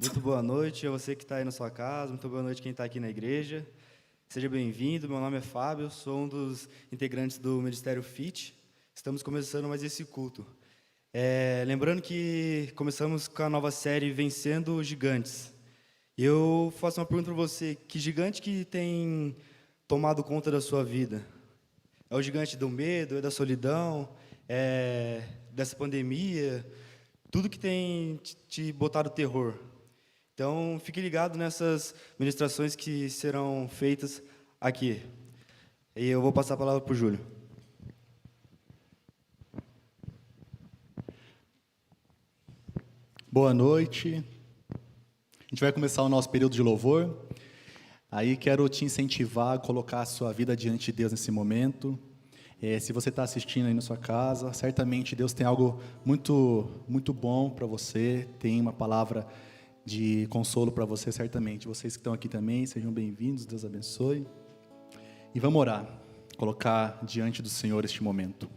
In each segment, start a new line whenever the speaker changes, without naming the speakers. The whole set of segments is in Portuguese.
Muito boa noite a você que está aí na sua casa, muito boa noite quem está aqui na igreja. Seja bem-vindo, meu nome é Fábio, sou um dos integrantes do Ministério FIT. Estamos começando mais esse culto. Lembrando que começamos com a nova série Vencendo Gigantes. Eu faço uma pergunta para você, que gigante que tem tomado conta da sua vida? É o gigante do medo, é da solidão, é dessa pandemia, tudo que tem te botado terror. Então, fique ligado nessas ministrações que serão feitas aqui. E eu vou passar a palavra para o Júlio.
Boa noite. A gente vai começar o nosso período de louvor. Aí quero te incentivar a colocar a sua vida diante de Deus nesse momento. Se você está assistindo aí na sua casa, certamente Deus tem algo muito, muito bom para você. Tem uma palavra de consolo para você, certamente. Vocês que estão aqui também, sejam bem-vindos. Deus abençoe. E vamos orar, colocar diante do Senhor este momento.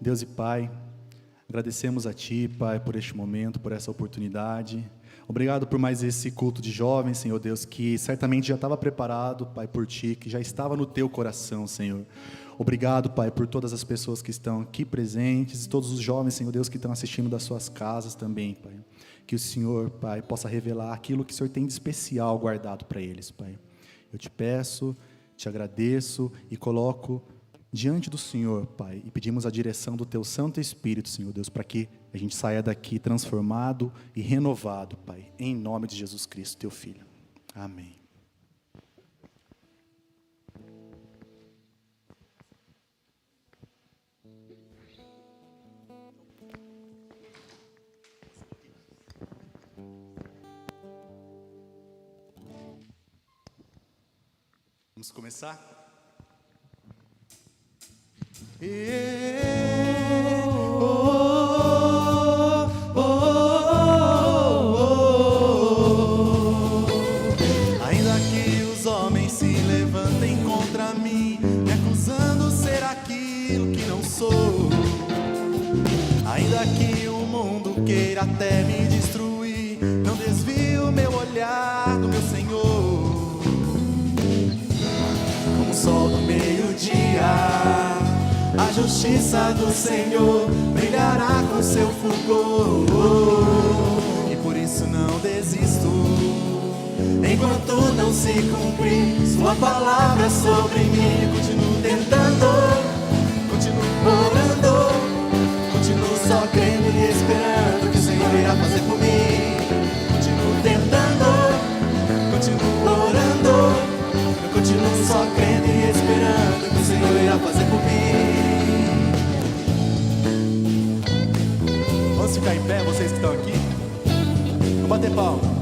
Deus e Pai, agradecemos a Ti, Pai, por este momento, por essa oportunidade. Obrigado por mais esse culto de jovens, Senhor Deus, que certamente já estava preparado, Pai, por Ti, que já estava no Teu coração, Senhor. Obrigado, Pai, por todas as pessoas que estão aqui presentes e todos os jovens, Senhor Deus, que estão assistindo das suas casas também, Pai. Que o Senhor, Pai, possa revelar aquilo que o Senhor tem de especial guardado para eles, Pai. Eu te peço, te agradeço e coloco diante do Senhor, Pai, e pedimos a direção do Teu Santo Espírito, Senhor Deus, para que a gente saia daqui transformado e renovado, Pai, em nome de Jesus Cristo, Teu Filho. Amém. Vamos começar? Ainda que os homens se levantem contra mim, me acusando ser aquilo que não sou. Ainda que o mundo queira até me destruir, não desvio meu olhar do meu Senhor. Como o sol do meio-dia, a justiça do Senhor brilhará com seu fulgor. E por isso não desisto, enquanto não se cumprir sua palavra sobre mim. Continuo tentando, continuo orando, continuo só crendo e esperando que o Senhor irá fazer por mim. Continuo tentando, continuo orando, eu continuo só crendo e esperando que o Senhor irá fazer por mim. Vamos ficar em pé, vocês que estão aqui? Vamos bater palma.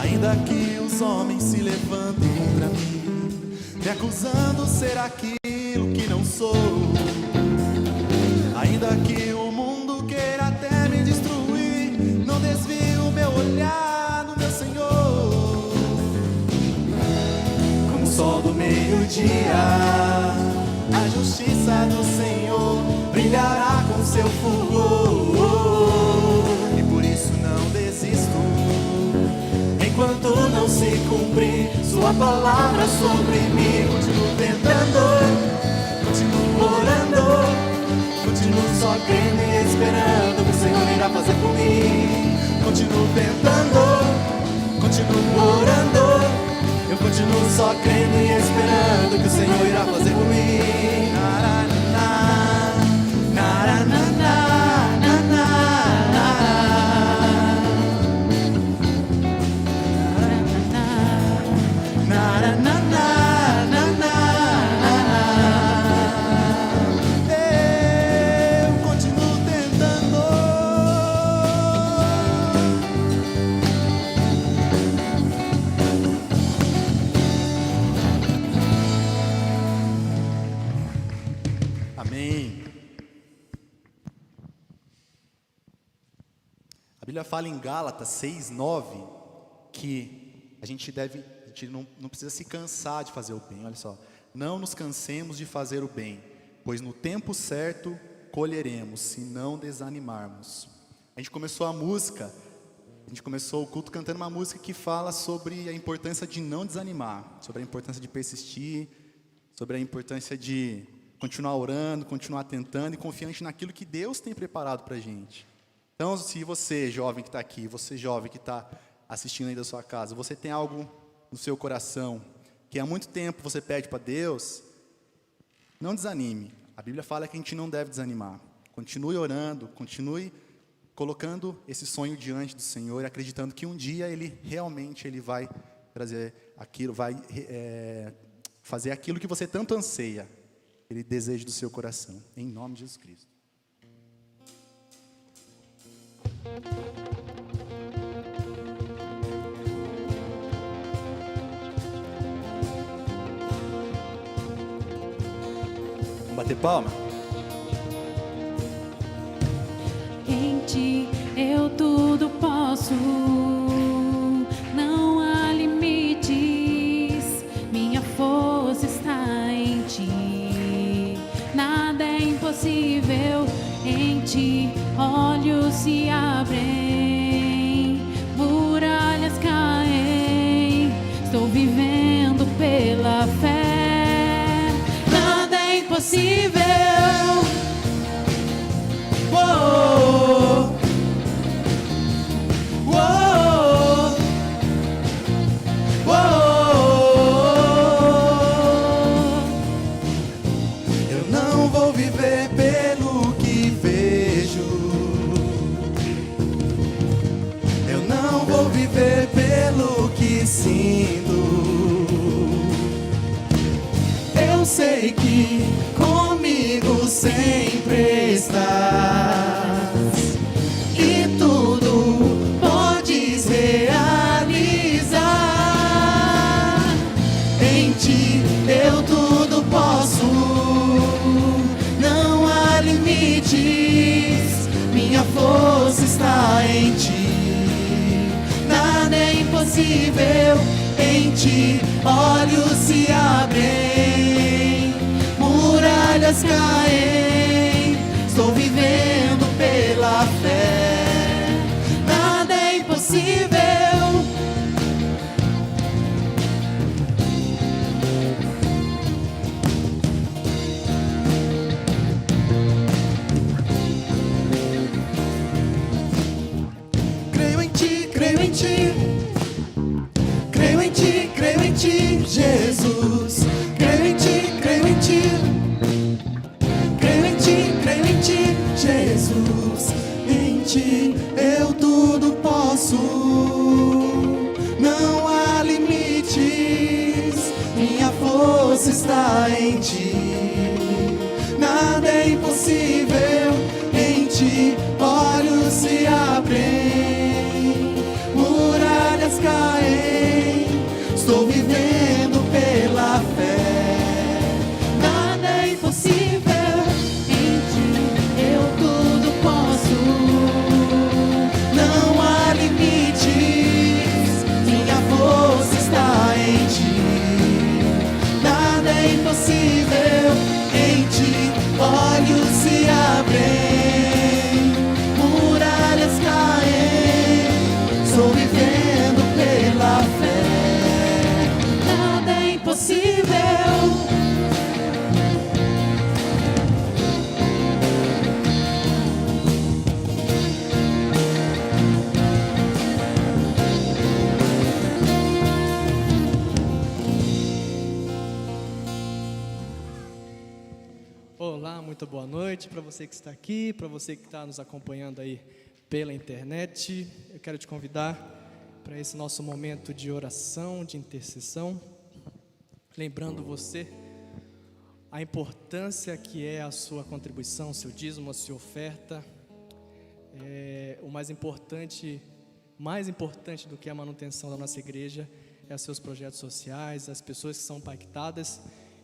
Ainda que os homens se levantem contra mim, me acusando ser aquilo que não sou. Ainda que o mundo queira até me destruir, não desvio meu olhar do meu Senhor. Como o sol do meio-dia, a justiça do Senhor brilhará com seu fulgor. E por isso não desisto, enquanto não se cumprir sua palavra sobre mim. Continuo tentando, continuo orando, continuo só crendo e esperando que o Senhor irá fazer por mim. Continuo tentando, continuo orando, eu continuo só crendo e esperando que o Senhor irá fazer por mim. Bíblia fala em Gálatas 6:9 que a gente deve gente não precisa se cansar de fazer o bem. Olha só, não nos cansemos de fazer o bem, pois no tempo certo colheremos, se não desanimarmos. A gente começou a música, a gente começou o culto cantando uma música que fala sobre a importância de não desanimar, sobre a importância de persistir, sobre a importância de continuar orando, continuar tentando e confiante naquilo que Deus tem preparado para a gente. Então, se você, jovem que está aqui, você jovem que está assistindo aí da sua casa, você tem algo no seu coração que há muito tempo você pede para Deus, não desanime. A Bíblia fala que a gente não deve desanimar. Continue orando, continue colocando esse sonho diante do Senhor, acreditando que um dia Ele realmente vai trazer aquilo, vai fazer aquilo que você tanto anseia, Ele deseja do seu coração, em nome de Jesus Cristo. Vamos bater palma?
Em ti eu tudo posso, não há limites, minha força está em ti, nada é impossível. Em ti olhos se abrem, muralhas caem, estou vivendo pela fé, nada é impossível. Uou, uou, uou.
Eu não vou viver pelo que vejo, eu não vou viver pelo que sinto. Eu sei que comigo sempre estás e tudo podes realizar. Em ti eu tudo posso, não há limites, minha força está em ti, nada é impossível. Em ti olhos se abrem, muralhas caem, estou vivendo pela fé, nada é impossível. Creio em ti, creio em ti, creio em ti, creio em ti, Jesus. Creio em ti, creio em ti, creio em ti, creio em ti, Jesus. Em ti eu tudo posso, não há limites, minha força está em ti, nada é impossível. Em ti olhos se abrem, muralhas caem, estou vivendo pela fé, nada é impossível. Em ti eu tudo posso, não há limites, minha força está em ti, nada é impossível. Em ti olhos se abrem, muralhas caem, estou vivendo pela fé, nada é impossível.
Olá, muito boa noite para você que está aqui, para você que está nos acompanhando aí pela internet. Eu quero te convidar para esse nosso momento de oração, de intercessão, lembrando você a importância que é a sua contribuição, o seu dízimo, a sua oferta. O mais importante do que a manutenção da nossa igreja é os seus projetos sociais, as pessoas que são impactadas.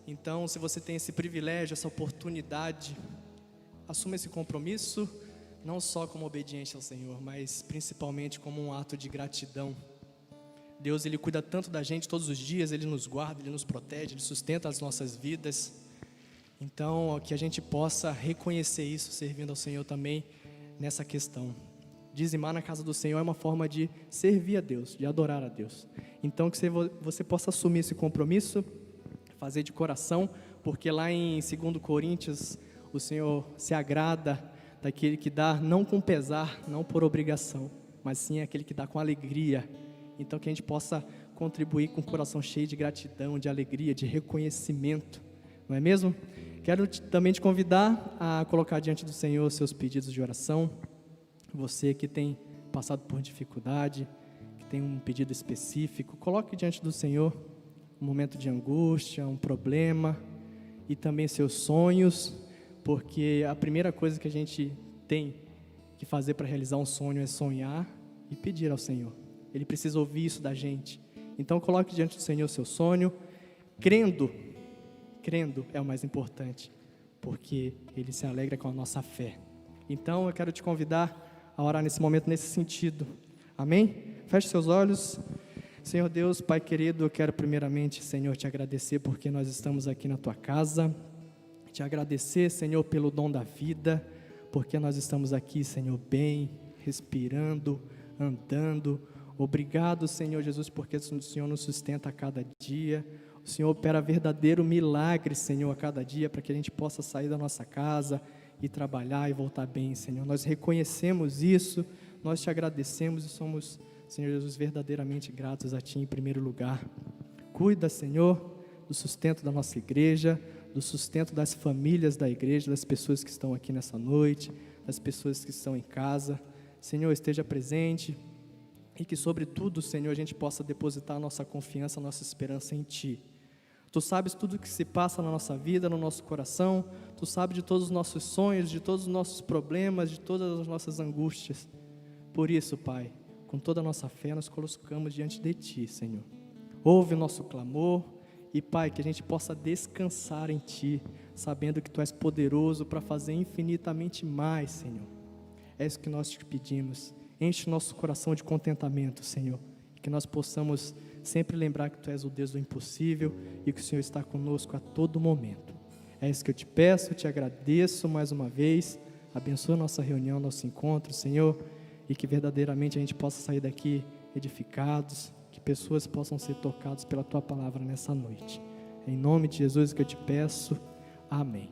Então, se você tem esse privilégio, essa oportunidade, assuma esse compromisso, não só como obediência ao Senhor, mas principalmente como um ato de gratidão Deus, Ele cuida tanto da gente todos os dias, Ele nos guarda, Ele nos protege, Ele sustenta as nossas vidas. Então, que a gente possa reconhecer isso, servindo ao Senhor também nessa questão. Dizimar na casa do Senhor é uma forma de servir a Deus, de adorar a Deus. Então, que você possa assumir esse compromisso, fazer de coração, porque lá em 2 Coríntios, o Senhor se agrada daquele que dá não com pesar, não por obrigação, mas sim aquele que dá com alegria. Então, que a gente possa contribuir com o coração cheio de gratidão, de alegria, de reconhecimento, não é mesmo? Quero também te convidar a colocar diante do Senhor seus pedidos de oração. Você que tem passado por dificuldade, que tem um pedido específico, coloque diante do Senhor um momento de angústia, um problema e também seus sonhos, porque a primeira coisa que a gente tem que fazer para realizar um sonho é sonhar e pedir ao Senhor. Ele precisa ouvir isso da gente. Então coloque diante do Senhor seu sonho, crendo é o mais importante, porque Ele se alegra com a nossa fé. Então eu quero te convidar a orar nesse momento, nesse sentido, amém? Feche seus olhos. Senhor Deus, Pai querido, eu quero primeiramente, Senhor, te agradecer porque nós estamos aqui na Tua casa, te agradecer, Senhor, pelo dom da vida, porque nós estamos aqui, Senhor, bem, respirando, andando. Obrigado, Senhor Jesus, porque o Senhor nos sustenta a cada dia. O Senhor opera verdadeiro milagre, Senhor, a cada dia, para que a gente possa sair da nossa casa e trabalhar e voltar bem, Senhor. Nós reconhecemos isso, nós te agradecemos e somos, Senhor Jesus, verdadeiramente gratos a Ti em primeiro lugar. Cuida, Senhor, do sustento da nossa igreja, do sustento das famílias da igreja, das pessoas que estão aqui nessa noite, das pessoas que estão em casa. Senhor, esteja presente e que, sobretudo, Senhor, a gente possa depositar a nossa confiança, a nossa esperança em Ti. Tu sabes tudo o que se passa na nossa vida, no nosso coração. Tu sabes de todos os nossos sonhos, de todos os nossos problemas, de todas as nossas angústias. Por isso, Pai, com toda a nossa fé, nós colocamos diante de Ti, Senhor. Ouve o nosso clamor e, Pai, que a gente possa descansar em Ti, sabendo que Tu és poderoso para fazer infinitamente mais, Senhor. É isso que nós te pedimos. Enche o nosso coração de contentamento, Senhor, e que nós possamos sempre lembrar que Tu és o Deus do impossível e que o Senhor está conosco a todo momento. É isso que eu te peço, te agradeço mais uma vez. Abençoa a nossa reunião, nosso encontro, Senhor, e que verdadeiramente a gente possa sair daqui edificados, que pessoas possam ser tocadas pela Tua palavra nessa noite. Em nome de Jesus que eu te peço. Amém.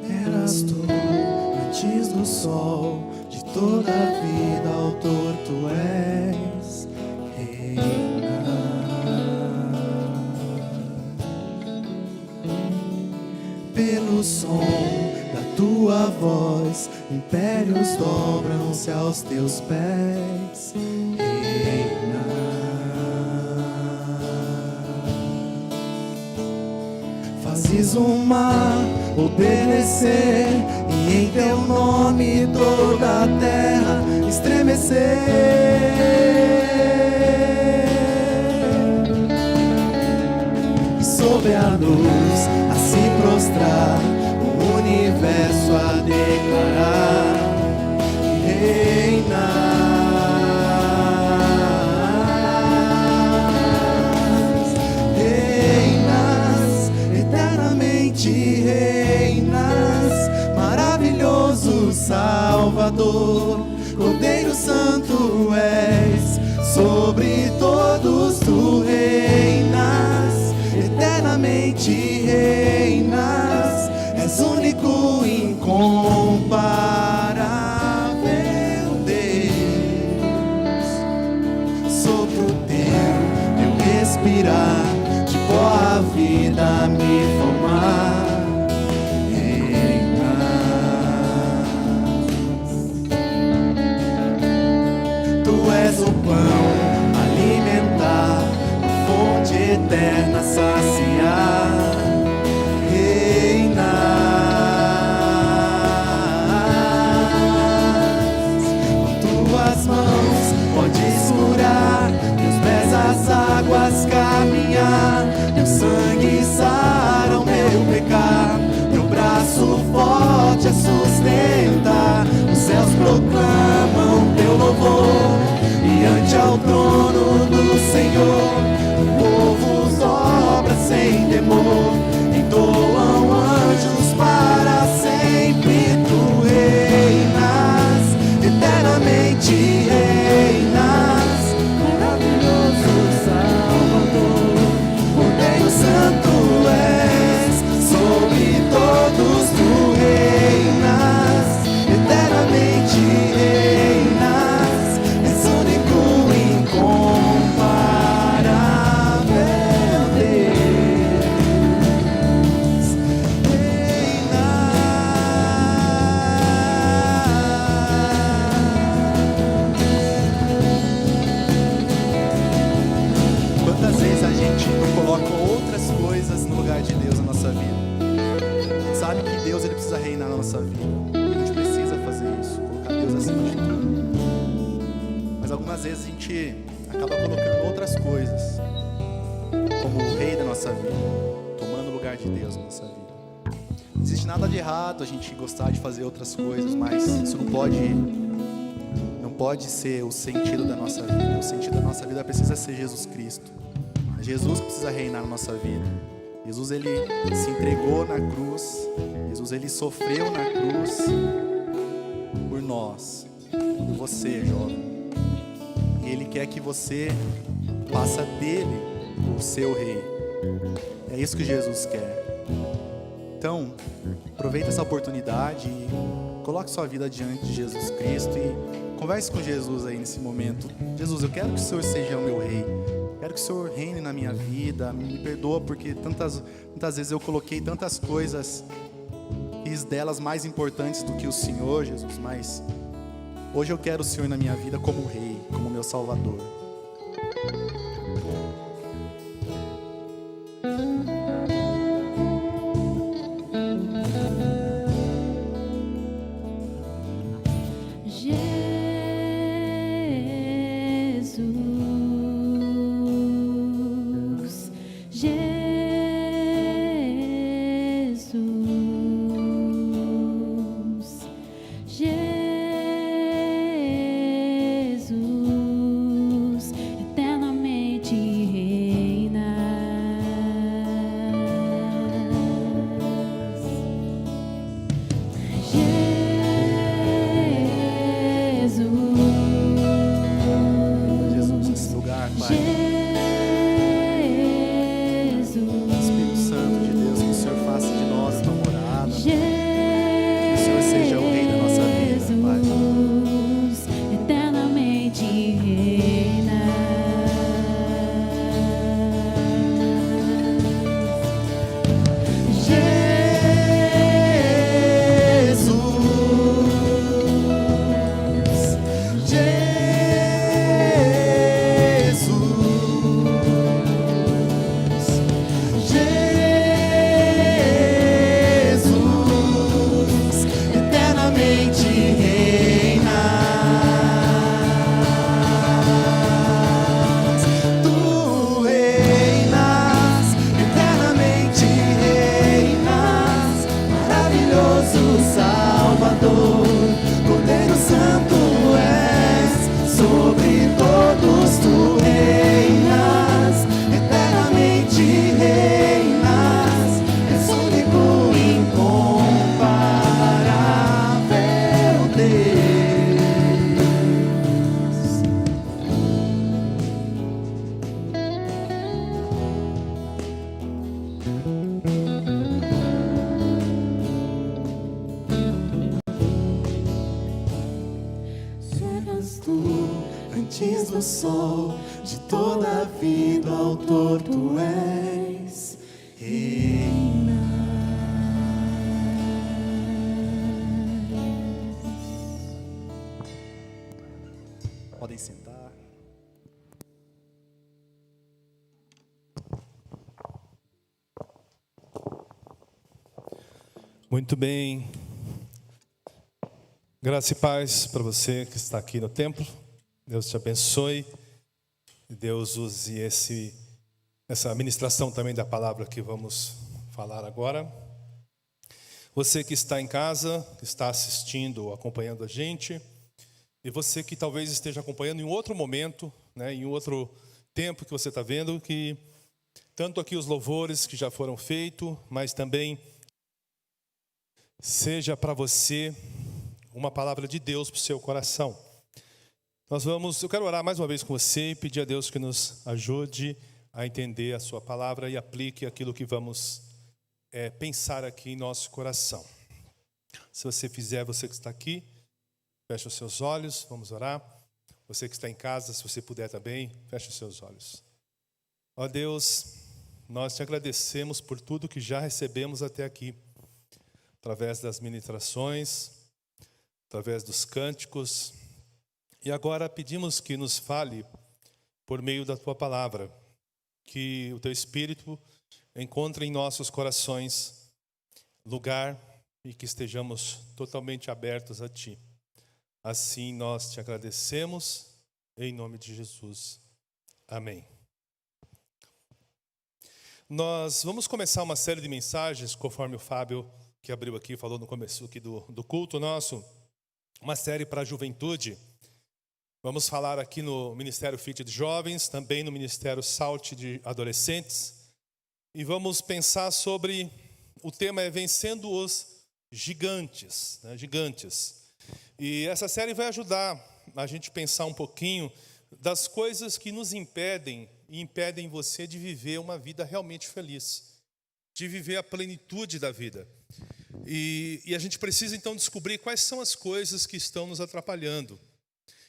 Eras tu, antes do sol, de toda a vida, autor tu és, reina. Pelo som da tua voz, impérios dobram-se aos teus pés, reina. Fazes o mar obedecer, e em teu nome toda a terra estremecer. E sob a luz a se prostrar, o universo a declarar que reinas, reinas, eternamente reinas, maravilhoso Salvador, Cordeiro Santo és, sobre todos tu reinas, eternamente reinas, és único, incomparável Deus. Sobre o teu respirar, de pó a vida me formar, és o pão alimentar, a fonte eterna saciar, reinas,
nossa vida. A gente precisa fazer isso, colocar Deus acima de tudo. Mas algumas vezes a gente acaba colocando outras coisas como o rei da nossa vida, tomando o lugar de Deus na nossa vida. Não existe nada de errado a gente gostar de fazer outras coisas, mas isso não pode ser o sentido da nossa vida. O sentido da nossa vida precisa ser Jesus Cristo. É Jesus que precisa reinar na nossa vida. Jesus, ele se entregou na cruz. Jesus, ele sofreu na cruz por nós, por você, jovem. E ele quer que você faça dele o seu rei. É isso que Jesus quer. Então, aproveita essa oportunidade e coloque sua vida diante de Jesus Cristo e converse com Jesus aí nesse momento. Jesus, eu quero que o Senhor seja o meu rei. Quero que o Senhor reine na minha vida. Me perdoa porque tantas vezes eu coloquei tantas coisas, fiz delas mais importantes do que o Senhor, Jesus. Mas hoje eu quero o Senhor na minha vida como rei, como meu Salvador.
Antes do sol, de toda a vida, autor tu és, reina.
Podem sentar.
Muito bem. Graça e paz para você que está aqui no templo. Deus te abençoe. E Deus use essa ministração também da palavra que vamos falar agora. Você que está em casa, que está assistindo ou acompanhando a gente, e você que talvez esteja acompanhando em outro momento, né, em outro tempo que você está vendo, que tanto aqui os louvores que já foram feitos, mas também seja para você uma palavra de Deus para o seu coração. Eu quero orar mais uma vez com você e pedir a Deus que nos ajude a entender a sua palavra e aplique aquilo que vamos pensar aqui em nosso coração. Se você fizer, você que está aqui, feche os seus olhos, vamos orar. Você que está em casa, se você puder também, feche os seus olhos. Ó Deus, nós te agradecemos por tudo que já recebemos até aqui, através das ministrações, através dos cânticos. E agora pedimos que nos fale por meio da tua palavra, que o teu Espírito encontre em nossos corações lugar e que estejamos totalmente abertos a Ti. Assim nós te agradecemos, em nome de Jesus. Amém. Nós vamos começar uma série de mensagens, conforme o Fábio, que abriu aqui, falou no começo aqui do culto nosso, uma série para a juventude. Vamos falar aqui no Ministério Fit de Jovens, também no Ministério Salt de Adolescentes. E vamos pensar sobre, o tema é Vencendo os Gigantes, né? Gigantes. E essa série vai ajudar a gente pensar um pouquinho das coisas que nos impedem e impedem você de viver uma vida realmente feliz, de viver a plenitude da vida. E a gente precisa então descobrir quais são as coisas que estão nos atrapalhando.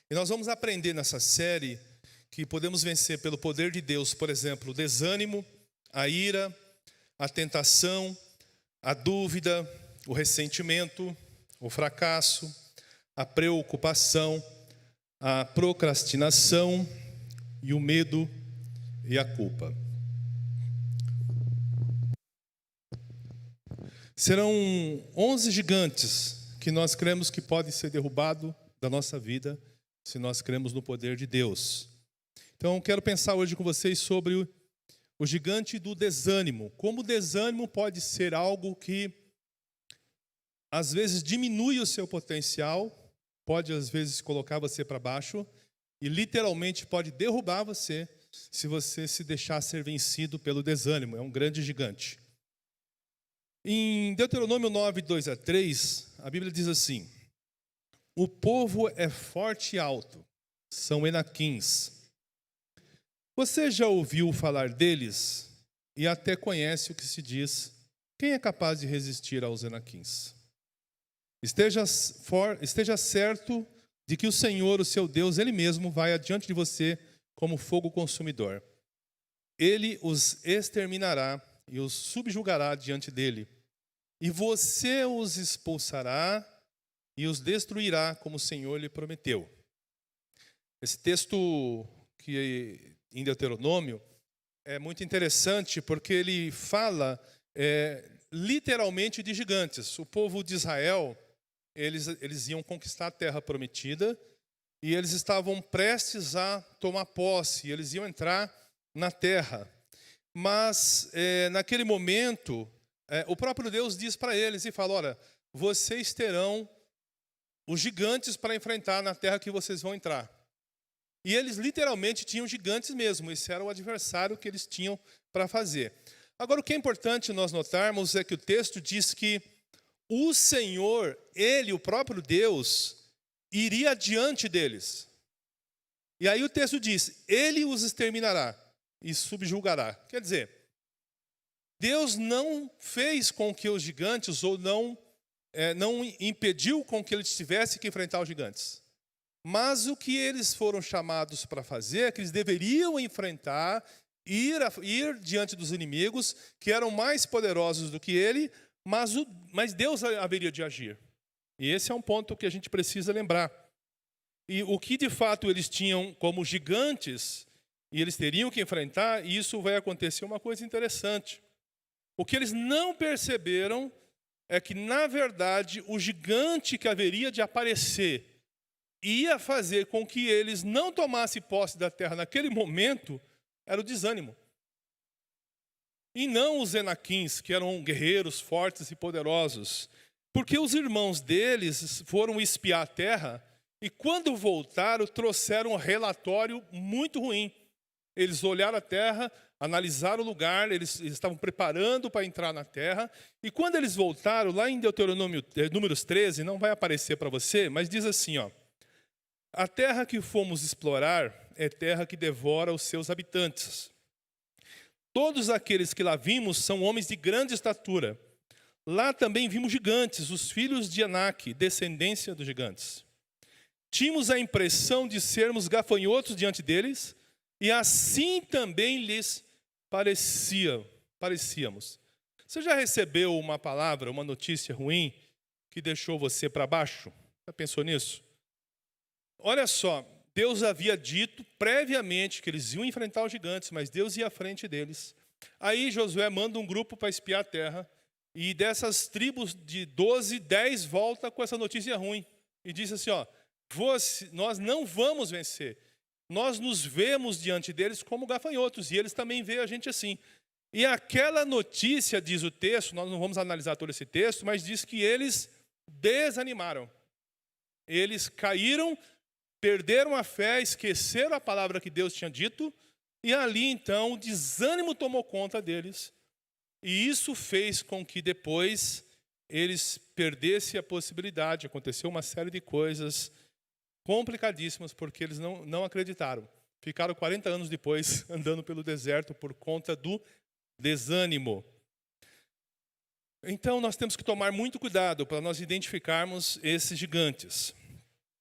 E nós vamos aprender nessa série que podemos vencer pelo poder de Deus, por exemplo, o desânimo, a ira, a tentação, a dúvida, o ressentimento, o fracasso, a preocupação, a procrastinação e o medo e a culpa. Serão 11 gigantes que nós cremos que podem ser derrubados da nossa vida se nós cremos no poder de Deus. Então, quero pensar hoje com vocês sobre o gigante do desânimo. Como o desânimo pode ser algo que, às vezes, diminui o seu potencial, pode, às vezes, colocar você para baixo e, literalmente, pode derrubar você se você se deixar ser vencido pelo desânimo. É um grande gigante. Em Deuteronômio 9, 2 a 3, a Bíblia diz assim: o povo é forte e alto, são Enaquins. Você já ouviu falar deles e até conhece o que se diz: quem é capaz de resistir aos Enaquins? Esteja certo de que o Senhor, o seu Deus, Ele mesmo vai adiante de você como fogo consumidor. Ele os exterminará e os subjugará diante dele. E você os expulsará e os destruirá como o Senhor lhe prometeu. Esse texto que em Deuteronômio é muito interessante porque ele fala literalmente de gigantes. O povo de Israel, eles iam conquistar a terra prometida e eles estavam prestes a tomar posse, eles iam entrar na terra. Mas naquele momento, o próprio Deus diz para eles e fala: olha, vocês terão os gigantes para enfrentar na terra que vocês vão entrar. E eles literalmente tinham gigantes mesmo, esse era o adversário que eles tinham para fazer. Agora, o que é importante nós notarmos é que o texto diz que o Senhor, Ele, o próprio Deus, iria adiante deles. E aí o texto diz: Ele os exterminará e subjugará. Quer dizer, Deus não fez com que os gigantes, ou não impediu com que eles tivessem que enfrentar os gigantes. Mas o que eles foram chamados para fazer é que eles deveriam enfrentar, ir diante dos inimigos, que eram mais poderosos do que ele, mas Deus haveria de agir. E esse é um ponto que a gente precisa lembrar. E o que de fato eles tinham como gigantes, e eles teriam que enfrentar, e isso vai acontecer uma coisa interessante. O que eles não perceberam é que, na verdade, o gigante que haveria de aparecer ia fazer com que eles não tomassem posse da terra naquele momento, era o desânimo. E não os Enaquins, que eram guerreiros fortes e poderosos. Porque os irmãos deles foram espiar a terra e, quando voltaram, trouxeram um relatório muito ruim. Eles olharam a terra, analisaram o lugar, eles estavam preparando para entrar na terra. E quando eles voltaram, lá em Deuteronômio, números 13, não vai aparecer para você, mas diz assim, ó: a terra que fomos explorar é terra que devora os seus habitantes. Todos aqueles que lá vimos são homens de grande estatura. Lá também vimos gigantes, os filhos de Anak, descendência dos gigantes. Tínhamos a impressão de sermos gafanhotos diante deles, e assim também lhes parecíamos. Você já recebeu uma palavra, uma notícia ruim, que deixou você para baixo? Já pensou nisso? Olha só, Deus havia dito previamente que eles iam enfrentar os gigantes, mas Deus ia à frente deles. Aí Josué manda um grupo para espiar a terra, E dessas tribos de 12, 10 volta com essa notícia ruim. E diz assim, ó, nós não vamos vencer. Nós nos vemos diante deles como gafanhotos, e eles também veem a gente assim. E aquela notícia, diz o texto, nós não vamos analisar todo esse texto, mas diz que eles desanimaram. Eles caíram, perderam a fé, esqueceram a palavra que Deus tinha dito, e ali então o desânimo tomou conta deles. E isso fez com que depois eles perdessem a possibilidade. Aconteceu uma série de coisas complicadíssimas, porque eles não acreditaram. Ficaram 40 anos depois andando pelo deserto por conta do desânimo. Então nós temos que tomar muito cuidado para nós identificarmos esses gigantes.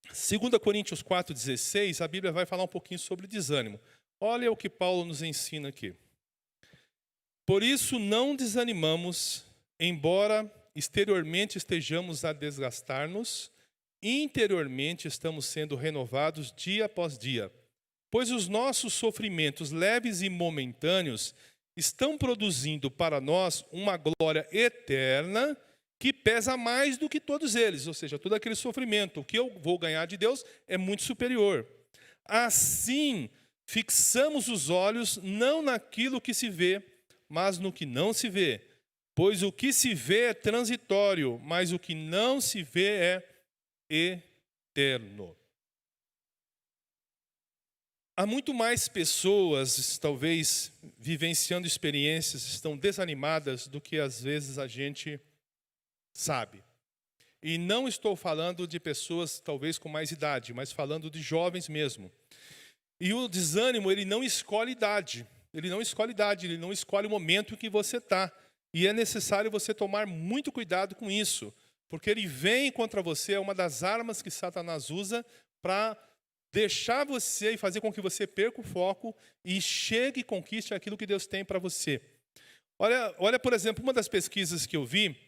2 Coríntios 4,16, a Bíblia vai falar um pouquinho sobre desânimo. Olha o que Paulo nos ensina aqui. Por isso não desanimamos, embora exteriormente estejamos a desgastar-nos, interiormente estamos sendo renovados dia após dia. Pois os nossos sofrimentos leves e momentâneos estão produzindo para nós uma glória eterna que pesa mais do que todos eles. Ou seja, todo aquele sofrimento, o que eu vou ganhar de Deus é muito superior. Assim, fixamos os olhos não naquilo que se vê, mas no que não se vê. Pois o que se vê é transitório, mas o que não se vê é eterno. Há muito mais pessoas, talvez, vivenciando experiências, estão desanimadas do que às vezes a gente sabe. E não estou falando de pessoas, talvez, com mais idade, mas falando de jovens mesmo. E o desânimo, ele não escolhe idade. Ele não escolhe idade, ele não escolhe o momento em que você está. E é necessário você tomar muito cuidado com isso, porque ele vem contra você, é uma das armas que Satanás usa para deixar você e fazer com que você perca o foco e chegue e conquiste aquilo que Deus tem para você. Olha, por exemplo, uma das pesquisas que eu vi,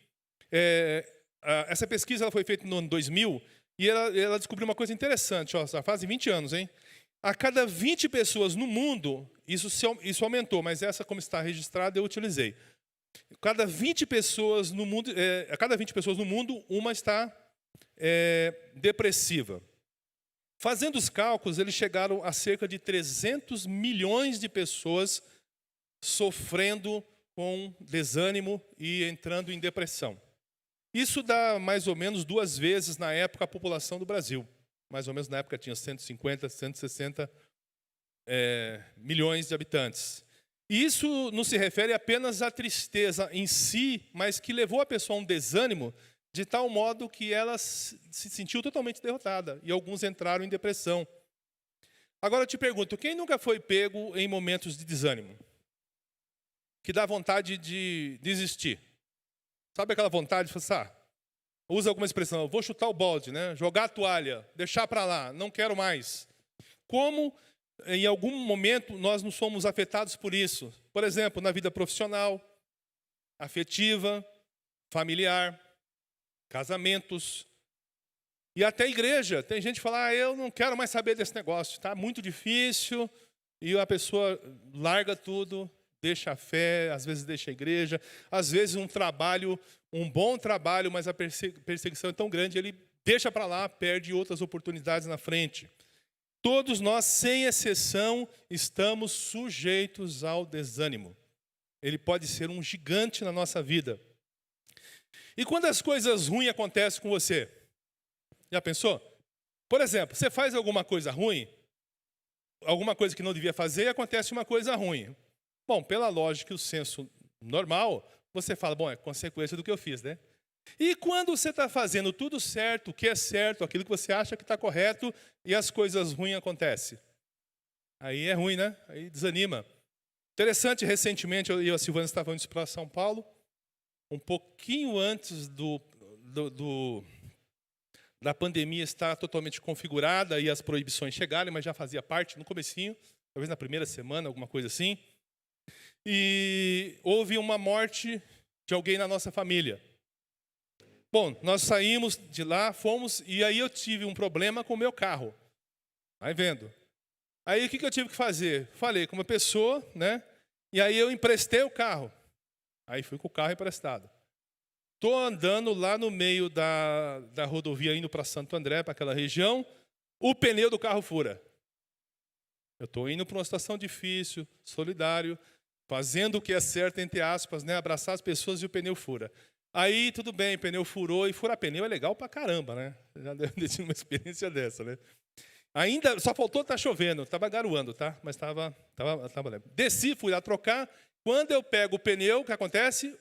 essa pesquisa ela foi feita no ano 2000 e ela descobriu uma coisa interessante, ó, já faz 20 anos, hein? A cada 20 pessoas no mundo, isso aumentou, mas essa, como está registrada, eu utilizei. A cada 20 pessoas no mundo, uma está depressiva. Fazendo os cálculos, eles chegaram a cerca de 300 milhões de pessoas sofrendo com desânimo e entrando em depressão. Isso dá mais ou menos 2 vezes, na época, a população do Brasil. Mais ou menos na época tinha 150, 160 milhões de habitantes. E isso não se refere apenas à tristeza em si, mas que levou a pessoa a um desânimo de tal modo que ela se sentiu totalmente derrotada. E alguns entraram em depressão. Agora eu te pergunto, quem nunca foi pego em momentos de desânimo? Que dá vontade de desistir. Sabe aquela vontade de falar, usa alguma expressão, vou chutar o balde, né? Jogar a toalha, deixar para lá, não quero mais. Como em algum momento nós não somos afetados por isso? Por exemplo, na vida profissional, afetiva, familiar, casamentos e até igreja. Tem gente que fala, eu não quero mais saber desse negócio, está muito difícil, e a pessoa larga tudo, deixa a fé, às vezes deixa a igreja, às vezes um bom trabalho, mas a perseguição é tão grande, ele deixa para lá, perde outras oportunidades na frente. Todos nós, sem exceção, estamos sujeitos ao desânimo. Ele pode ser um gigante na nossa vida. E quando as coisas ruins acontecem com você? Já pensou? Por exemplo, você faz alguma coisa ruim, alguma coisa que não devia fazer, e acontece uma coisa ruim. Bom, pela lógica e o senso normal, você fala, bom, é consequência do que eu fiz, né? E quando você está fazendo tudo certo, o que é certo, aquilo que você acha que está correto, e as coisas ruins acontecem? Aí é ruim, né? Aí desanima. Interessante, recentemente, eu e a Silvana estávamos para São Paulo, um pouquinho antes da pandemia estar totalmente configurada e as proibições chegarem, mas já fazia parte no comecinho, talvez na primeira semana, alguma coisa assim. E houve uma morte de alguém na nossa família. Bom, nós saímos de lá, fomos, e aí eu tive um problema com o meu carro. Vai vendo. Aí o que eu tive que fazer? Falei com uma pessoa, né? E aí eu emprestei o carro. Aí fui com o carro emprestado. Estou andando lá no meio da rodovia, indo para Santo André, para aquela região, o pneu do carro fura. Eu estou indo para uma situação difícil, solidário, fazendo o que é certo, entre aspas, né? Abraçar as pessoas e o pneu fura. Aí, tudo bem, o pneu furou, e furar pneu é legal pra caramba, né? Já deve ter tido uma experiência dessa, né? Ainda, só faltou estar chovendo, estava garoando, tá? Mas estava leve. Desci, fui lá trocar. Quando eu pego o pneu, o que acontece?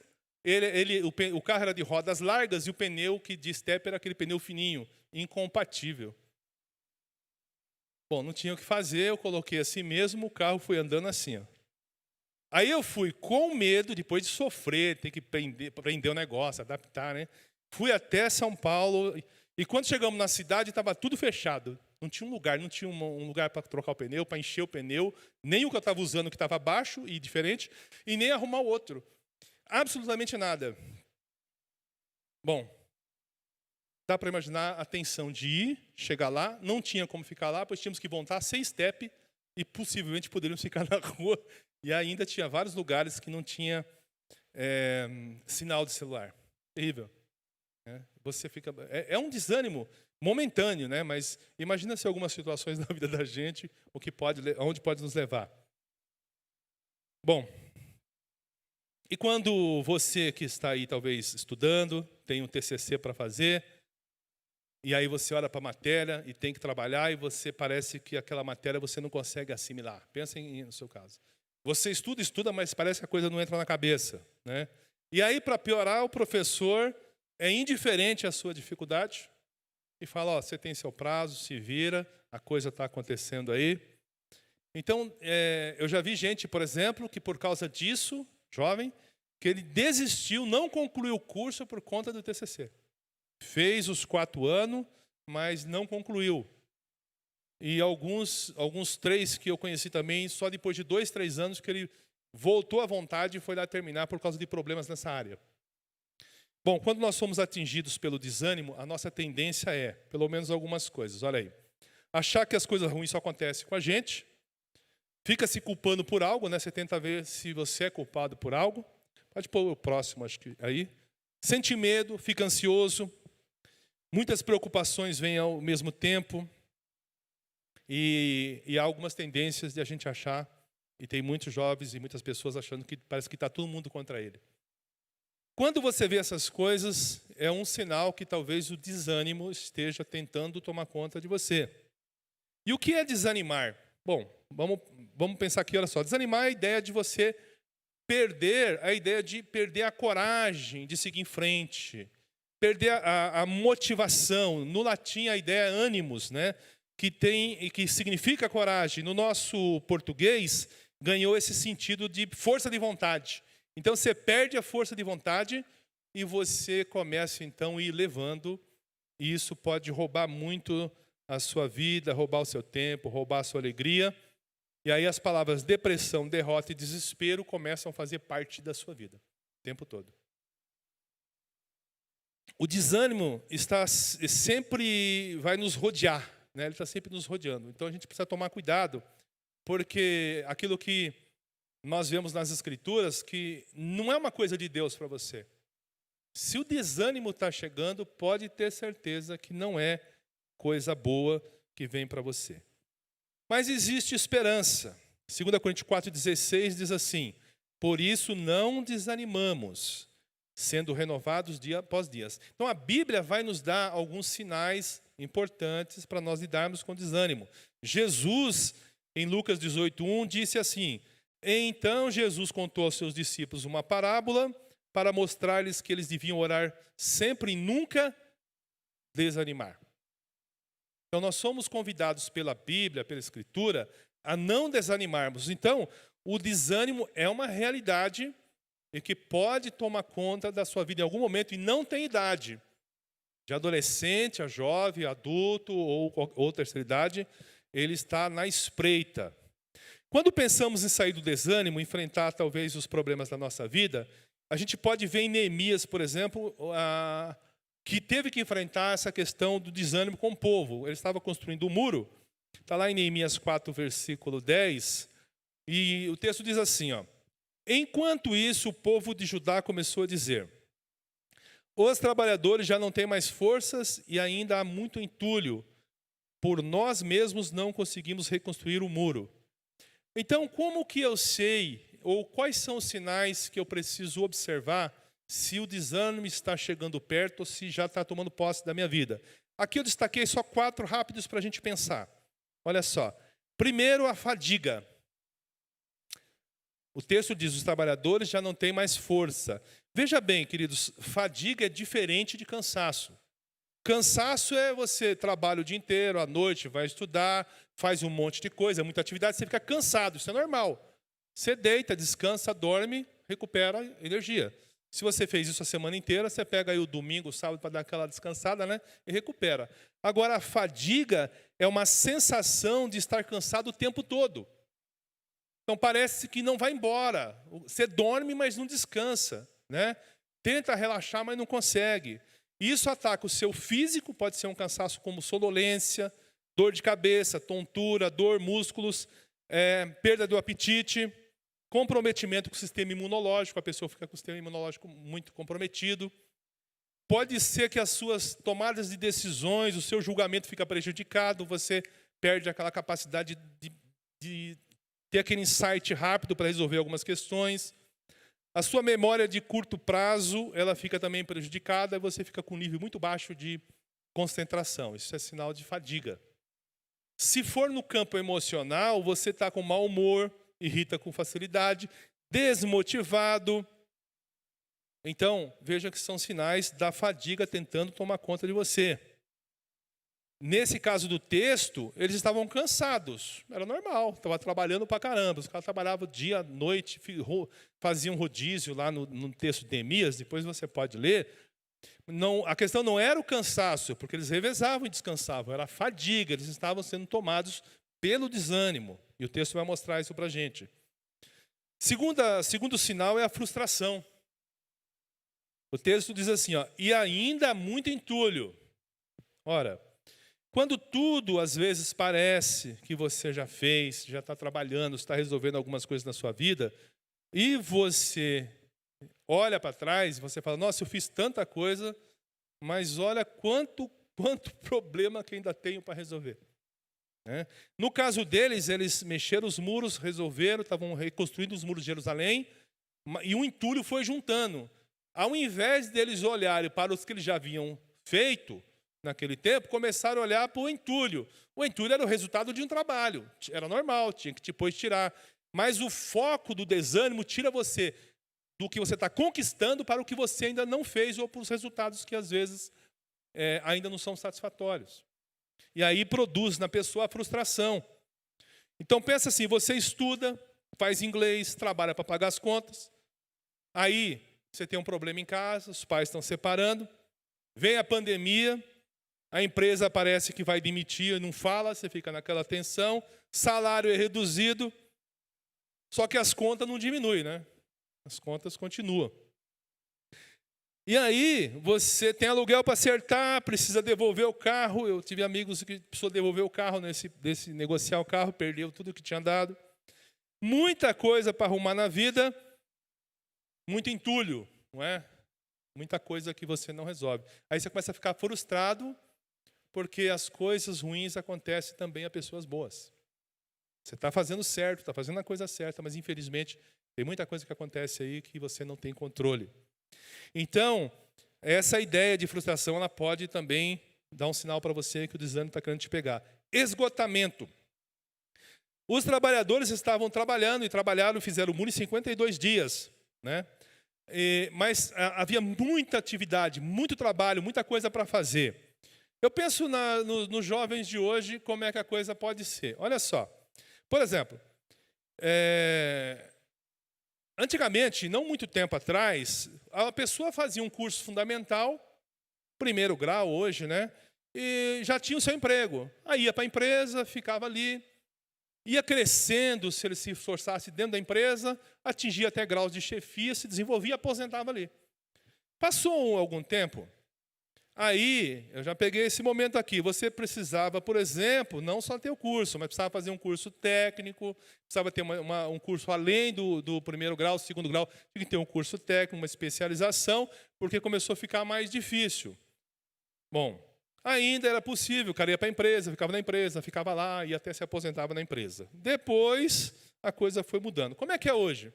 O carro era de rodas largas e o pneu que de step era aquele pneu fininho, incompatível. Bom, não tinha o que fazer, eu coloquei assim mesmo, o carro foi andando assim, ó. Aí eu fui com medo, depois de sofrer, ter que prender o negócio, adaptar, né? Fui até São Paulo, e quando chegamos na cidade, estava tudo fechado. Não tinha um lugar para trocar o pneu, para encher o pneu, nem o que eu estava usando, que estava baixo e diferente, e nem arrumar o outro. Absolutamente nada. Bom, dá para imaginar a tensão de ir, chegar lá, não tinha como ficar lá, pois tínhamos que voltar 6 step e possivelmente poderíamos ficar na rua. E ainda tinha vários lugares que não tinha sinal de celular. Terrível. Você fica, é um desânimo momentâneo, né? Mas imagina se algumas situações na vida da gente, aonde pode nos levar. Bom, e quando você que está aí talvez estudando, tem um TCC para fazer, e aí você olha para a matéria e tem que trabalhar, e você parece que aquela matéria você não consegue assimilar. Pensem no seu caso. Você estuda, mas parece que a coisa não entra na cabeça, né? E aí, para piorar, o professor é indiferente à sua dificuldade e fala, ó, você tem seu prazo, se vira, a coisa está acontecendo aí. Então, eu já vi gente, por exemplo, que por causa disso, jovem, que ele desistiu, não concluiu o curso por conta do TCC. Fez os 4 anos, mas não concluiu. E alguns 3 que eu conheci também, só depois de 2, 3 anos que ele voltou à vontade e foi lá terminar por causa de problemas nessa área. Bom, quando nós somos atingidos pelo desânimo, a nossa tendência é, pelo menos algumas coisas, olha aí. Achar que as coisas ruins só acontecem com a gente, fica se culpando por algo, né? Você tenta ver se você é culpado por algo. Pode pôr o próximo, acho que aí. Sente medo, fica ansioso, muitas preocupações vêm ao mesmo tempo. E há algumas tendências de a gente achar, e tem muitos jovens e muitas pessoas achando que parece que está todo mundo contra ele. Quando você vê essas coisas, é um sinal que talvez o desânimo esteja tentando tomar conta de você. E o que é desanimar? Bom, vamos pensar aqui, olha só. Desanimar é a ideia de você perder a coragem de seguir em frente, perder a motivação. No latim, a ideia é ânimos, né? Que significa coragem. No nosso português, ganhou esse sentido de força de vontade. Então, você perde a força de vontade e você começa, então, a ir levando. E isso pode roubar muito a sua vida, roubar o seu tempo, roubar a sua alegria. E aí as palavras depressão, derrota e desespero começam a fazer parte da sua vida, o tempo todo. O desânimo vai nos rodear. Ele está sempre nos rodeando. Então, a gente precisa tomar cuidado, porque aquilo que nós vemos nas Escrituras, que não é uma coisa de Deus para você. Se o desânimo está chegando, pode ter certeza que não é coisa boa que vem para você. Mas existe esperança. 2 Coríntios 4,16 diz assim, por isso não desanimamos, sendo renovados dia após dia. Então, a Bíblia vai nos dar alguns sinais importantes para nós lidarmos com desânimo. Jesus, em Lucas 18:1, disse assim, então Jesus contou aos seus discípulos uma parábola para mostrar-lhes que eles deviam orar sempre e nunca desanimar. Então, nós somos convidados pela Bíblia, pela Escritura, a não desanimarmos. Então, o desânimo é uma realidade e que pode tomar conta da sua vida em algum momento e não tem idade. De adolescente, a jovem, adulto ou terceira idade, ele está na espreita. Quando pensamos em sair do desânimo, enfrentar talvez os problemas da nossa vida, a gente pode ver em Neemias, por exemplo, que teve que enfrentar essa questão do desânimo com o povo. Ele estava construindo um muro, está lá em Neemias 4, versículo 10, e o texto diz assim, ó, enquanto isso, o povo de Judá começou a dizer, Os trabalhadores já não têm mais forças e ainda há muito entulho. Por nós mesmos não conseguimos reconstruir o muro. Então, como que eu sei, ou quais são os sinais que eu preciso observar se o desânimo está chegando perto ou se já está tomando posse da minha vida? Aqui eu destaquei só 4 rápidos para a gente pensar. Olha só. Primeiro, a fadiga. O texto diz, os trabalhadores já não têm mais força. Veja bem, queridos, fadiga é diferente de cansaço. Cansaço é você trabalha o dia inteiro, à noite, vai estudar, faz um monte de coisa, muita atividade, você fica cansado, isso é normal. Você deita, descansa, dorme, recupera energia. Se você fez isso a semana inteira, você pega aí o domingo, o sábado, para dar aquela descansada, né? E recupera. Agora, a fadiga é uma sensação de estar cansado o tempo todo. Então, parece que não vai embora. Você dorme, mas não descansa, né? Tenta relaxar, mas não consegue. Isso ataca o seu físico, pode ser um cansaço como sonolência, dor de cabeça, tontura, dor, músculos, perda do apetite, comprometimento com o sistema imunológico, a pessoa fica com o sistema imunológico muito comprometido. Pode ser que as suas tomadas de decisões, o seu julgamento fica prejudicado, você perde aquela capacidade de ter aquele insight rápido para resolver algumas questões. A sua memória de curto prazo, ela fica também prejudicada e você fica com um nível muito baixo de concentração. Isso é sinal de fadiga. Se for no campo emocional, você está com mau humor, irrita com facilidade, desmotivado. Então, veja que são sinais da fadiga tentando tomar conta de você. Nesse caso do texto, eles estavam cansados. Era normal, estava trabalhando para caramba. Os caras trabalhavam dia, noite, faziam rodízio lá no texto de Neemias, depois você pode ler. Não, a questão não era o cansaço, porque eles revezavam e descansavam, era a fadiga, eles estavam sendo tomados pelo desânimo. E o texto vai mostrar isso para a gente. Segundo sinal é a frustração. O texto diz assim, ó, e ainda há muito entulho. Ora, quando tudo, às vezes, parece que você já fez, já está trabalhando, está resolvendo algumas coisas na sua vida, e você olha para trás e você fala, nossa, eu fiz tanta coisa, mas olha quanto problema que ainda tenho para resolver. No caso deles, eles mexeram os muros, resolveram, estavam reconstruindo os muros de Jerusalém, e o entulho foi juntando. Ao invés deles olharem para os que eles já haviam feito, naquele tempo, começaram a olhar para o entulho. O entulho era o resultado de um trabalho. Era normal, tinha que depois tirar. Mas o foco do desânimo tira você do que você está conquistando para o que você ainda não fez ou para os resultados que, às vezes, ainda não são satisfatórios. E aí produz na pessoa a frustração. Então, pensa assim, você estuda, faz inglês, trabalha para pagar as contas. Aí, você tem um problema em casa, os pais estão separando. Vem a pandemia, a empresa parece que vai demitir e não fala, você fica naquela tensão, salário é reduzido, só que as contas não diminuem, né? As contas continuam. E aí, você tem aluguel para acertar, precisa devolver o carro. Eu tive amigos que precisou devolver o carro, desse negociar o carro, perdeu tudo que tinha dado. Muita coisa para arrumar na vida, muito entulho, não é? Muita coisa que você não resolve. Aí você começa a ficar frustrado, porque as coisas ruins acontecem também a pessoas boas. Você está fazendo certo, está fazendo a coisa certa, mas infelizmente tem muita coisa que acontece aí que você não tem controle. Então, essa ideia de frustração, ela pode também dar um sinal para você que o desânimo está querendo te pegar. Esgotamento. Os trabalhadores estavam trabalhando e trabalharam, fizeram o muro em 52 dias, né? Mas havia muita atividade, muito trabalho, muita coisa para fazer. Eu penso nos jovens de hoje, como é que a coisa pode ser. Olha só, por exemplo, antigamente, não muito tempo atrás, a pessoa fazia um curso fundamental, primeiro grau hoje, né? E já tinha o seu emprego. Aí ia para a empresa, ficava ali, ia crescendo, se ele se esforçasse dentro da empresa, atingia até graus de chefia, se desenvolvia e aposentava ali. Passou algum tempo, Aí, eu já peguei esse momento aqui. Você precisava, por exemplo, não só ter o curso, mas precisava fazer um curso técnico, precisava ter um curso além do primeiro grau, segundo grau, tinha que ter um curso técnico, uma especialização, porque começou a ficar mais difícil. Bom, ainda era possível, o cara ia para a empresa, ficava na empresa, ficava lá e até se aposentava na empresa. Depois, a coisa foi mudando. Como é que é hoje?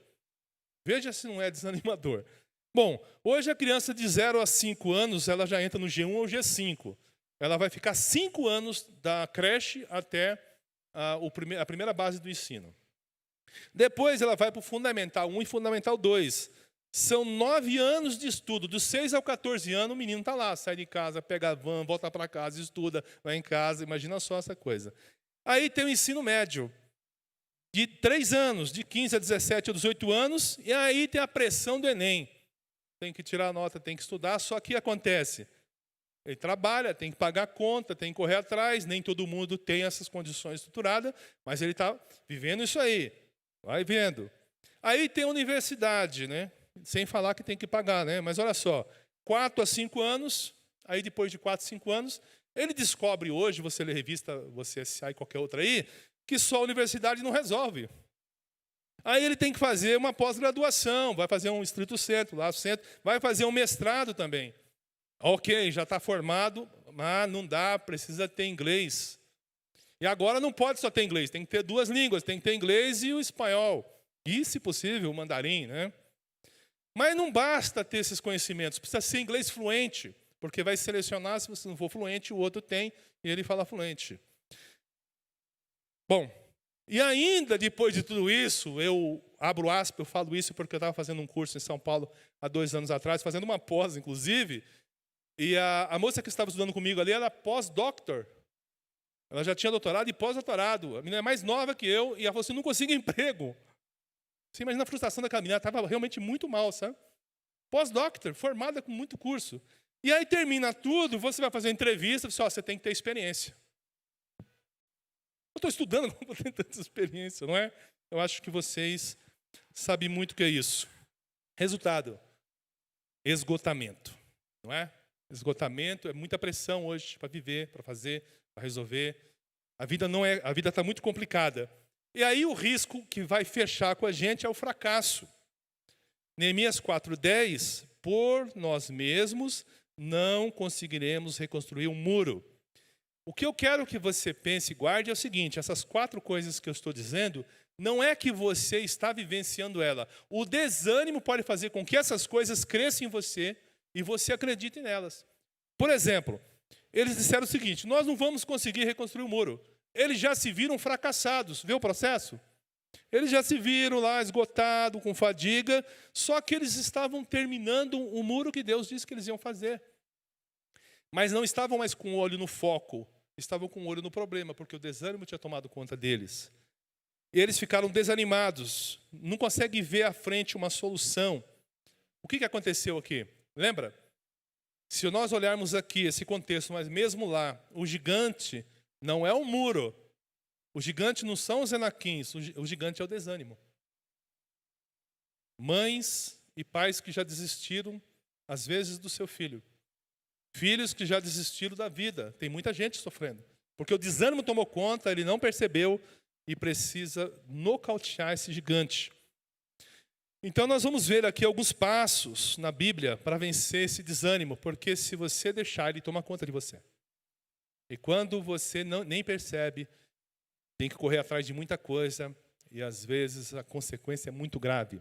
Veja se não é desanimador. Bom, hoje a criança de 0 a 5 anos, ela já entra no G1 ou G5. Ela vai ficar 5 anos da creche até a primeira base do ensino. Depois ela vai para o Fundamental 1 e Fundamental 2. São 9 anos de estudo. Dos 6 ao 14 anos, o menino está lá, sai de casa, pega a van, volta para casa, estuda, vai em casa. Imagina só essa coisa. Aí tem o ensino médio, de 3 anos, de 15 a 17 a 18 anos, e aí tem a pressão do Enem. Tem que tirar a nota, tem que estudar, só que acontece. Ele trabalha, tem que pagar a conta, tem que correr atrás, nem todo mundo tem essas condições estruturadas, mas ele está vivendo isso aí, vai vendo. Aí tem a universidade, né? Sem falar que tem que pagar, né? Mas olha só, 4 a 5 anos, aí depois de 4 a 5 anos, ele descobre hoje, você lê revista, você SA e qualquer outra aí, que só a universidade não resolve. Aí ele tem que fazer uma pós-graduação, vai fazer um estrito centro, lá no centro, vai fazer um mestrado também. Ok, já está formado, mas não dá, precisa ter inglês. E agora não pode só ter inglês, tem que ter 2 línguas, tem que ter inglês e o espanhol. E, se possível, o mandarim, né? Mas não basta ter esses conhecimentos, precisa ser inglês fluente, porque vai selecionar, se você não for fluente, o outro tem, e ele fala fluente. Bom, e ainda depois de tudo isso, eu abro aspas, eu falo isso porque eu estava fazendo um curso em São Paulo há 2 anos atrás, fazendo uma pós, inclusive, e a moça que estava estudando comigo ali era pós-doctor. Ela já tinha doutorado e pós-doutorado. A menina é mais nova que eu, e ela falou assim, não consigo emprego. Você imagina a frustração daquela menina, ela estava realmente muito mal, sabe? Pós-doctor, formada com muito curso. E aí termina tudo, você vai fazer entrevista, você tem que ter experiência. Eu estou estudando, não vou ter tanta experiência, não é? Eu acho que vocês sabem muito o que é isso. Resultado, esgotamento, não é? Esgotamento é muita pressão hoje para viver, para fazer, para resolver. A vida está muito complicada. E aí o risco que vai fechar com a gente é o fracasso. Neemias 4:10, por nós mesmos não conseguiremos reconstruir um muro. O que eu quero que você pense e guarde é o seguinte, essas 4 coisas que eu estou dizendo, não é que você está vivenciando ela. O desânimo pode fazer com que essas coisas cresçam em você e você acredite nelas. Por exemplo, eles disseram o seguinte, nós não vamos conseguir reconstruir o muro. Eles já se viram fracassados, vê o processo? Eles já se viram lá esgotados, com fadiga, só que eles estavam terminando o muro que Deus disse que eles iam fazer. Mas não estavam mais com o olho no foco, estavam com o olho no problema, porque o desânimo tinha tomado conta deles. E eles ficaram desanimados, não conseguem ver à frente uma solução. O que aconteceu aqui? Lembra? Se nós olharmos aqui esse contexto, mas mesmo lá, o gigante não é um muro. O gigante não são os enaquins, o gigante é o desânimo. Mães e pais que já desistiram, às vezes, do seu filho. Filhos que já desistiram da vida. Tem muita gente sofrendo. Porque o desânimo tomou conta, ele não percebeu e precisa nocautear esse gigante. Então nós vamos ver aqui alguns passos na Bíblia para vencer esse desânimo, porque se você deixar, ele toma conta de você. E quando você nem percebe, tem que correr atrás de muita coisa e às vezes a consequência é muito grave.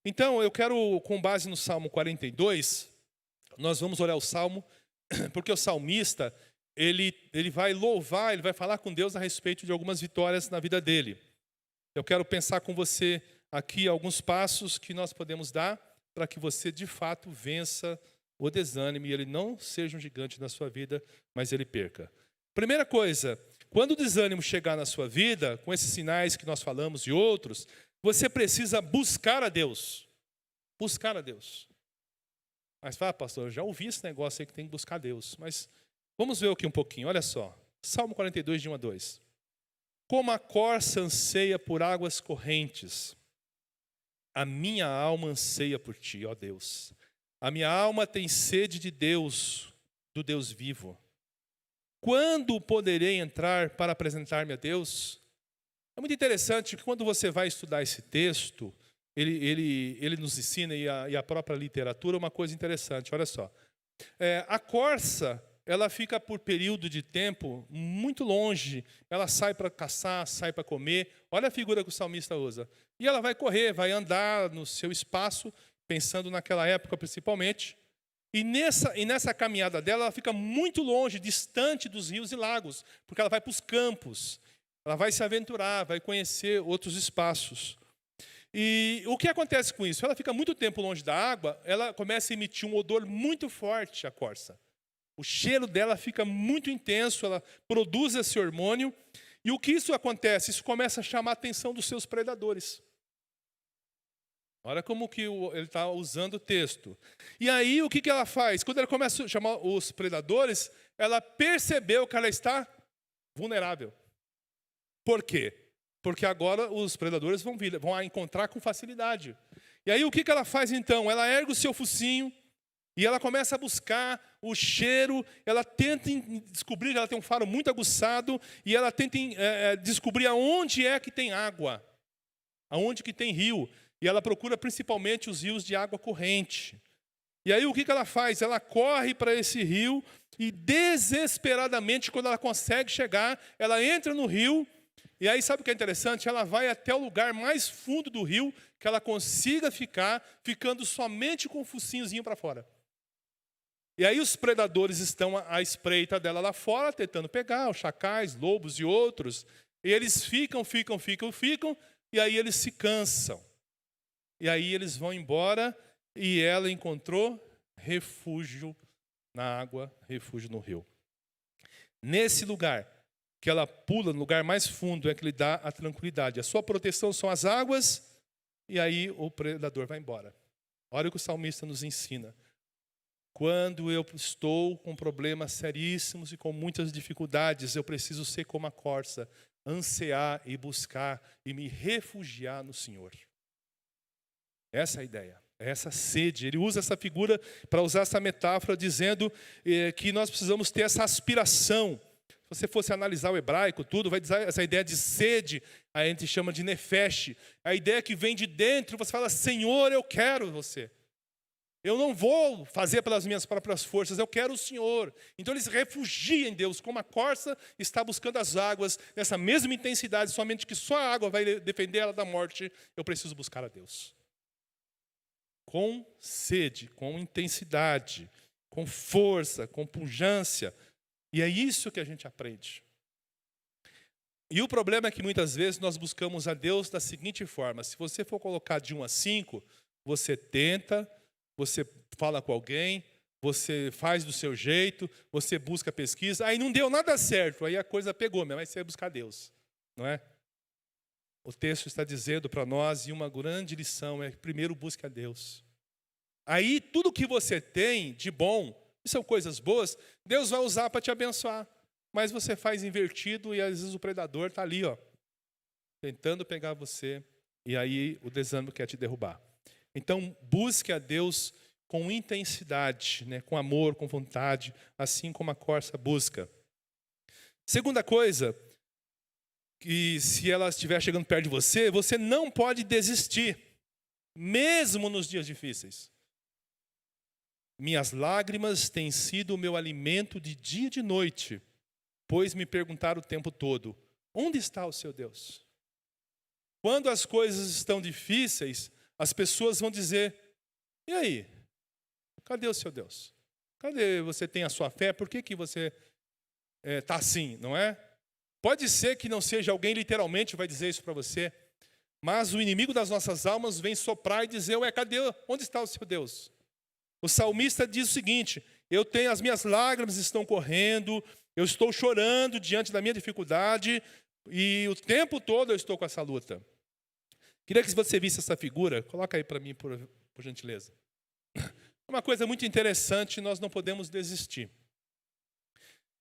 Então eu quero, com base no Salmo 42, nós vamos olhar o Salmo, porque o salmista, ele vai louvar, ele vai falar com Deus a respeito de algumas vitórias na vida dele. Eu quero pensar com você aqui alguns passos que nós podemos dar para que você, de fato, vença o desânimo e ele não seja um gigante na sua vida, mas ele perca. Primeira coisa, quando o desânimo chegar na sua vida, com esses sinais que nós falamos e outros, você precisa buscar a Deus. Buscar a Deus. Mas fala, pastor, eu já ouvi esse negócio aí que tem que buscar Deus. Mas vamos ver aqui um pouquinho, olha só. Salmo 42, de 1 a 2. Como a corça anseia por águas correntes, a minha alma anseia por ti, ó Deus. A minha alma tem sede de Deus, do Deus vivo. Quando poderei entrar para apresentar-me a Deus? É muito interessante que quando você vai estudar esse texto, ele nos ensina, e a própria literatura, uma coisa interessante. Olha só. A corça, ela fica por período de tempo muito longe. Ela sai para caçar, sai para comer. Olha a figura que o salmista usa. E ela vai correr, vai andar no seu espaço, pensando naquela época principalmente. E nessa caminhada dela, ela fica muito longe, distante dos rios e lagos, porque ela vai para os campos. Ela vai se aventurar, vai conhecer outros espaços. E o que acontece com isso? Ela fica muito tempo longe da água, ela começa a emitir um odor muito forte, a corça. O cheiro dela fica muito intenso, ela produz esse hormônio. E o que isso acontece? Isso começa a chamar a atenção dos seus predadores. Olha como que ele está usando o texto. E aí, o que ela faz? Quando ela começa a chamar os predadores, ela percebeu que ela está vulnerável. Por quê? Porque agora os predadores vão a encontrar com facilidade. E aí, o que ela faz então? Ela ergue o seu focinho e ela começa a buscar o cheiro, ela tenta descobrir, ela tem um faro muito aguçado, e ela tenta descobrir aonde é que tem água, aonde que tem rio. E ela procura principalmente os rios de água corrente. E aí o que ela faz? Ela corre para esse rio e desesperadamente, quando ela consegue chegar, ela entra no rio. E aí sabe o que é interessante? Ela vai até o lugar mais fundo do rio que ela consiga ficar, ficando somente com o focinhozinho para fora. E aí os predadores estão à espreita dela lá fora, tentando pegar os chacais, lobos e outros. E eles ficam, e aí eles se cansam. E aí eles vão embora e ela encontrou refúgio na água, refúgio no rio. Nesse lugar que ela pula, no lugar mais fundo, é que lhe dá a tranquilidade. A sua proteção são as águas, e aí o predador vai embora. Olha o que o salmista nos ensina. Quando eu estou com problemas seríssimos e com muitas dificuldades, eu preciso ser como a corça, ansiar e buscar e me refugiar no Senhor. Essa é a ideia, essa sede. Ele usa essa figura para usar essa metáfora, dizendo que nós precisamos ter essa aspiração. Se você fosse analisar o hebraico, tudo, vai dizer essa ideia de sede, a gente chama de nefesh. A ideia que vem de dentro, você fala, Senhor, eu quero você. Eu não vou fazer pelas minhas próprias forças, eu quero o Senhor. Então eles refugiam em Deus, como a corça está buscando as águas, nessa mesma intensidade, somente que só a água vai defender ela da morte, eu preciso buscar a Deus. Com sede, com intensidade, com força, com pujança. E é isso que a gente aprende. E o problema é que muitas vezes nós buscamos a Deus da seguinte forma. Se você for colocar de 1 a 5, você tenta, você fala com alguém, você faz do seu jeito, você busca pesquisa, aí não deu nada certo, aí a coisa pegou, mas você vai buscar Deus, não é? O texto está dizendo para nós, e uma grande lição é que primeiro busque a Deus. Aí tudo que você tem de bom, e são coisas boas, Deus vai usar para te abençoar. Mas você faz invertido e às vezes o predador está ali, tentando pegar você, e aí o desânimo quer te derrubar. Então busque a Deus com intensidade, né, com amor, com vontade, assim como a corça busca. Segunda coisa, que se ela estiver chegando perto de você, você não pode desistir, mesmo nos dias difíceis. Minhas lágrimas têm sido o meu alimento de dia e de noite, pois me perguntaram o tempo todo, onde está o seu Deus? Quando as coisas estão difíceis, as pessoas vão dizer, e aí? Cadê o seu Deus? Cadê você tem a sua fé? Por que você está assim, não é? Pode ser que não seja alguém literalmente vai dizer isso para você, mas o inimigo das nossas almas vem soprar e dizer, cadê? Onde está o seu Deus? O salmista diz o seguinte, as minhas lágrimas estão correndo, eu estou chorando diante da minha dificuldade e o tempo todo eu estou com essa luta. Queria que você visse essa figura, coloca aí para mim, por gentileza. Uma coisa muito interessante, nós não podemos desistir.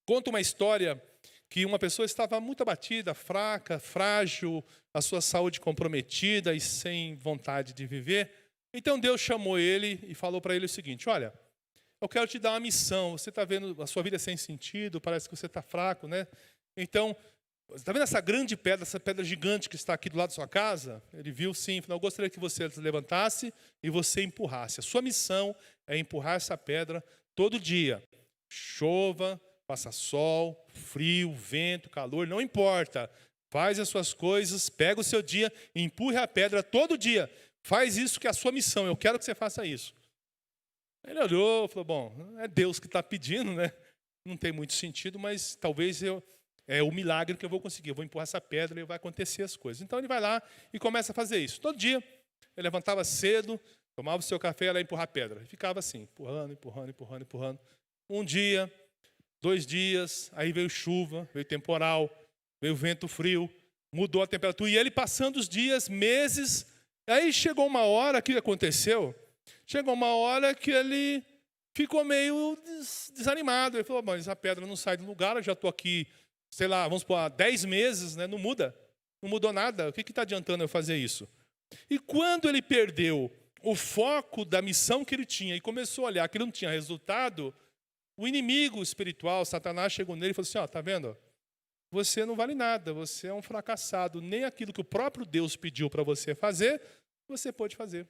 Conta uma história que uma pessoa estava muito abatida, fraca, frágil, a sua saúde comprometida e sem vontade de viver. Então Deus chamou ele e falou para ele o seguinte, olha, eu quero te dar uma missão. Você está vendo a sua vida sem sentido, parece que você está fraco, né? Então, você está vendo essa grande pedra, essa pedra gigante que está aqui do lado da sua casa? Ele viu sim, falou, eu gostaria que você se levantasse e você empurrasse. A sua missão é empurrar essa pedra todo dia. Chova, passa sol, frio, vento, calor, não importa. Faz as suas coisas, pega o seu dia e empurre a pedra todo dia. Faz isso que é a sua missão, eu quero que você faça isso. Ele olhou e falou, bom, é Deus que está pedindo, né? Não tem muito sentido, mas talvez é o milagre que eu vou conseguir. Eu vou empurrar essa pedra e vai acontecer as coisas. Então ele vai lá e começa a fazer isso. Todo dia, ele levantava cedo, tomava o seu café e ia lá empurrar a pedra. E ficava assim, empurrando, empurrando, empurrando, empurrando. Um dia, 2 dias, aí veio chuva, veio temporal, veio vento frio, mudou a temperatura. E ele passando os dias, meses, aí chegou uma hora, o que aconteceu? Chegou uma hora que ele ficou meio desanimado. Ele falou, mas a pedra não sai do lugar, eu já estou aqui, sei lá, vamos pôr, há 10 meses, né? Não muda, não mudou nada. O que está adiantando eu fazer isso? E quando ele perdeu o foco da missão que ele tinha e começou a olhar que ele não tinha resultado, o inimigo espiritual, Satanás, chegou nele e falou assim, está vendo? Você não vale nada, você é um fracassado. Nem aquilo que o próprio Deus pediu para você fazer, você pode fazer.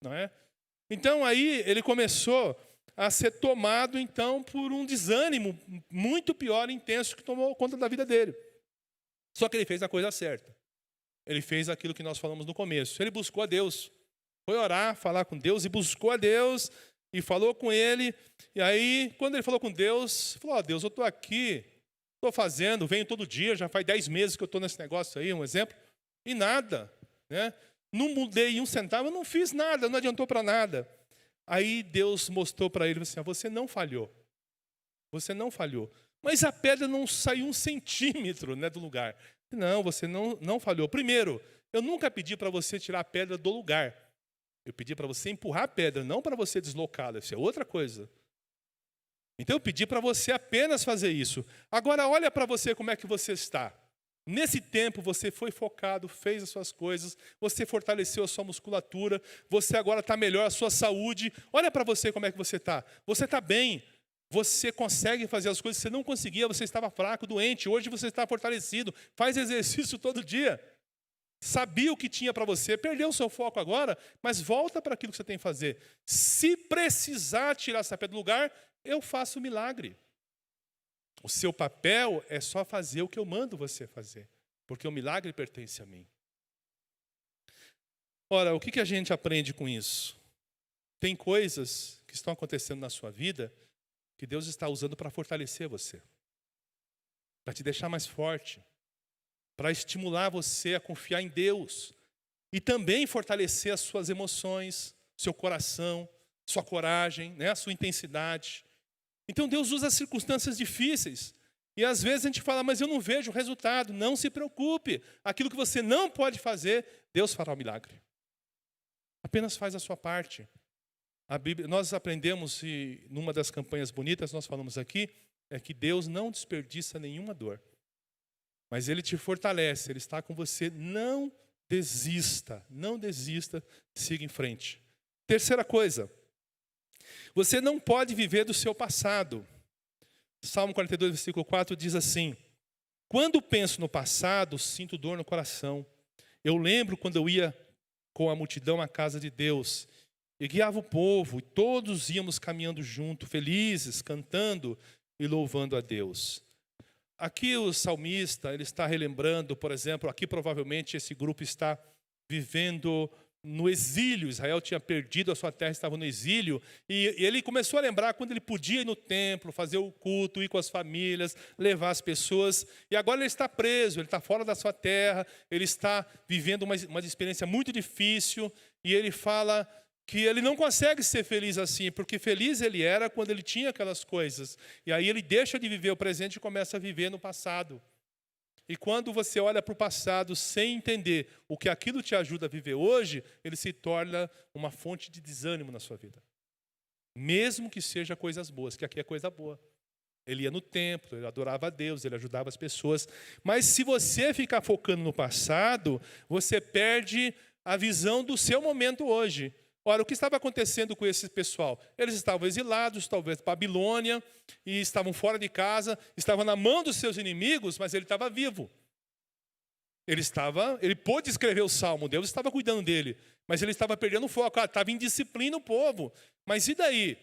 Não é? Então aí ele começou a ser tomado então por um desânimo muito pior e intenso que tomou conta da vida dele. Só que ele fez a coisa certa. Ele fez aquilo que nós falamos no começo. Ele buscou a Deus. Foi orar, falar com Deus e buscou a Deus e falou com ele. E aí, quando ele falou com Deus, falou, Deus, eu estou aqui, estou fazendo, venho todo dia, já faz 10 meses que eu estou nesse negócio aí, um exemplo, e nada, né? Não mudei 1 centavo, eu não fiz nada, não adiantou para nada. Aí Deus mostrou para ele assim, você não falhou. Você não falhou. Mas a pedra não saiu 1 centímetro, né, do lugar. Não, você não falhou. Primeiro, eu nunca pedi para você tirar a pedra do lugar. Eu pedi para você empurrar a pedra, não para você deslocá-la. Isso é outra coisa. Então eu pedi para você apenas fazer isso. Agora olha para você como é que você está. Nesse tempo você foi focado, fez as suas coisas, você fortaleceu a sua musculatura, você agora está melhor, a sua saúde. Olha para você como é que você está. Você está bem, você consegue fazer as coisas que você não conseguia, você estava fraco, doente, hoje você está fortalecido, faz exercício todo dia. Sabia o que tinha para você, perdeu o seu foco agora, mas volta para aquilo que você tem que fazer. Se precisar tirar essa pedra do lugar, eu faço o milagre. O seu papel é só fazer o que eu mando você fazer, porque o milagre pertence a mim. Ora, o que a gente aprende com isso? Tem coisas que estão acontecendo na sua vida que Deus está usando para fortalecer você, para te deixar mais forte, para estimular você a confiar em Deus e também fortalecer as suas emoções, seu coração, sua coragem, né, a sua intensidade. Então Deus usa as circunstâncias difíceis. E às vezes a gente fala, mas eu não vejo o resultado. Não se preocupe. Aquilo que você não pode fazer, Deus fará o milagre. Apenas faz a sua parte. A Bíblia, nós aprendemos, e numa das campanhas bonitas nós falamos aqui, é que Deus não desperdiça nenhuma dor. Mas Ele te fortalece, Ele está com você. Não desista, siga em frente. Terceira coisa. Você não pode viver do seu passado. Salmo 42, versículo 4 diz assim, quando penso no passado, sinto dor no coração. Eu lembro quando eu ia com a multidão à casa de Deus e guiava o povo, e todos íamos caminhando junto, felizes, cantando e louvando a Deus. Aqui o salmista, ele está relembrando, por exemplo, aqui provavelmente esse grupo está vivendo no exílio. Israel tinha perdido a sua terra, estava no exílio, e ele começou a lembrar quando ele podia ir no templo, fazer o culto, ir com as famílias, levar as pessoas, e agora ele está preso, ele está fora da sua terra, ele está vivendo uma experiência muito difícil, e ele fala que ele não consegue ser feliz assim, porque feliz ele era quando ele tinha aquelas coisas, e aí ele deixa de viver o presente e começa a viver no passado. E quando você olha para o passado sem entender o que aquilo te ajuda a viver hoje, ele se torna uma fonte de desânimo na sua vida. Mesmo que seja coisas boas, que aqui é coisa boa. Ele ia no templo, ele adorava a Deus, ele ajudava as pessoas. Mas se você ficar focando no passado, você perde a visão do seu momento hoje. Ora, o que estava acontecendo com esse pessoal? Eles estavam exilados, talvez Babilônia, e estavam fora de casa, estavam na mão dos seus inimigos, mas ele estava vivo. Ele pôde escrever o Salmo, Deus estava cuidando dele, mas ele estava perdendo o foco, estava em disciplina o povo. Mas e daí?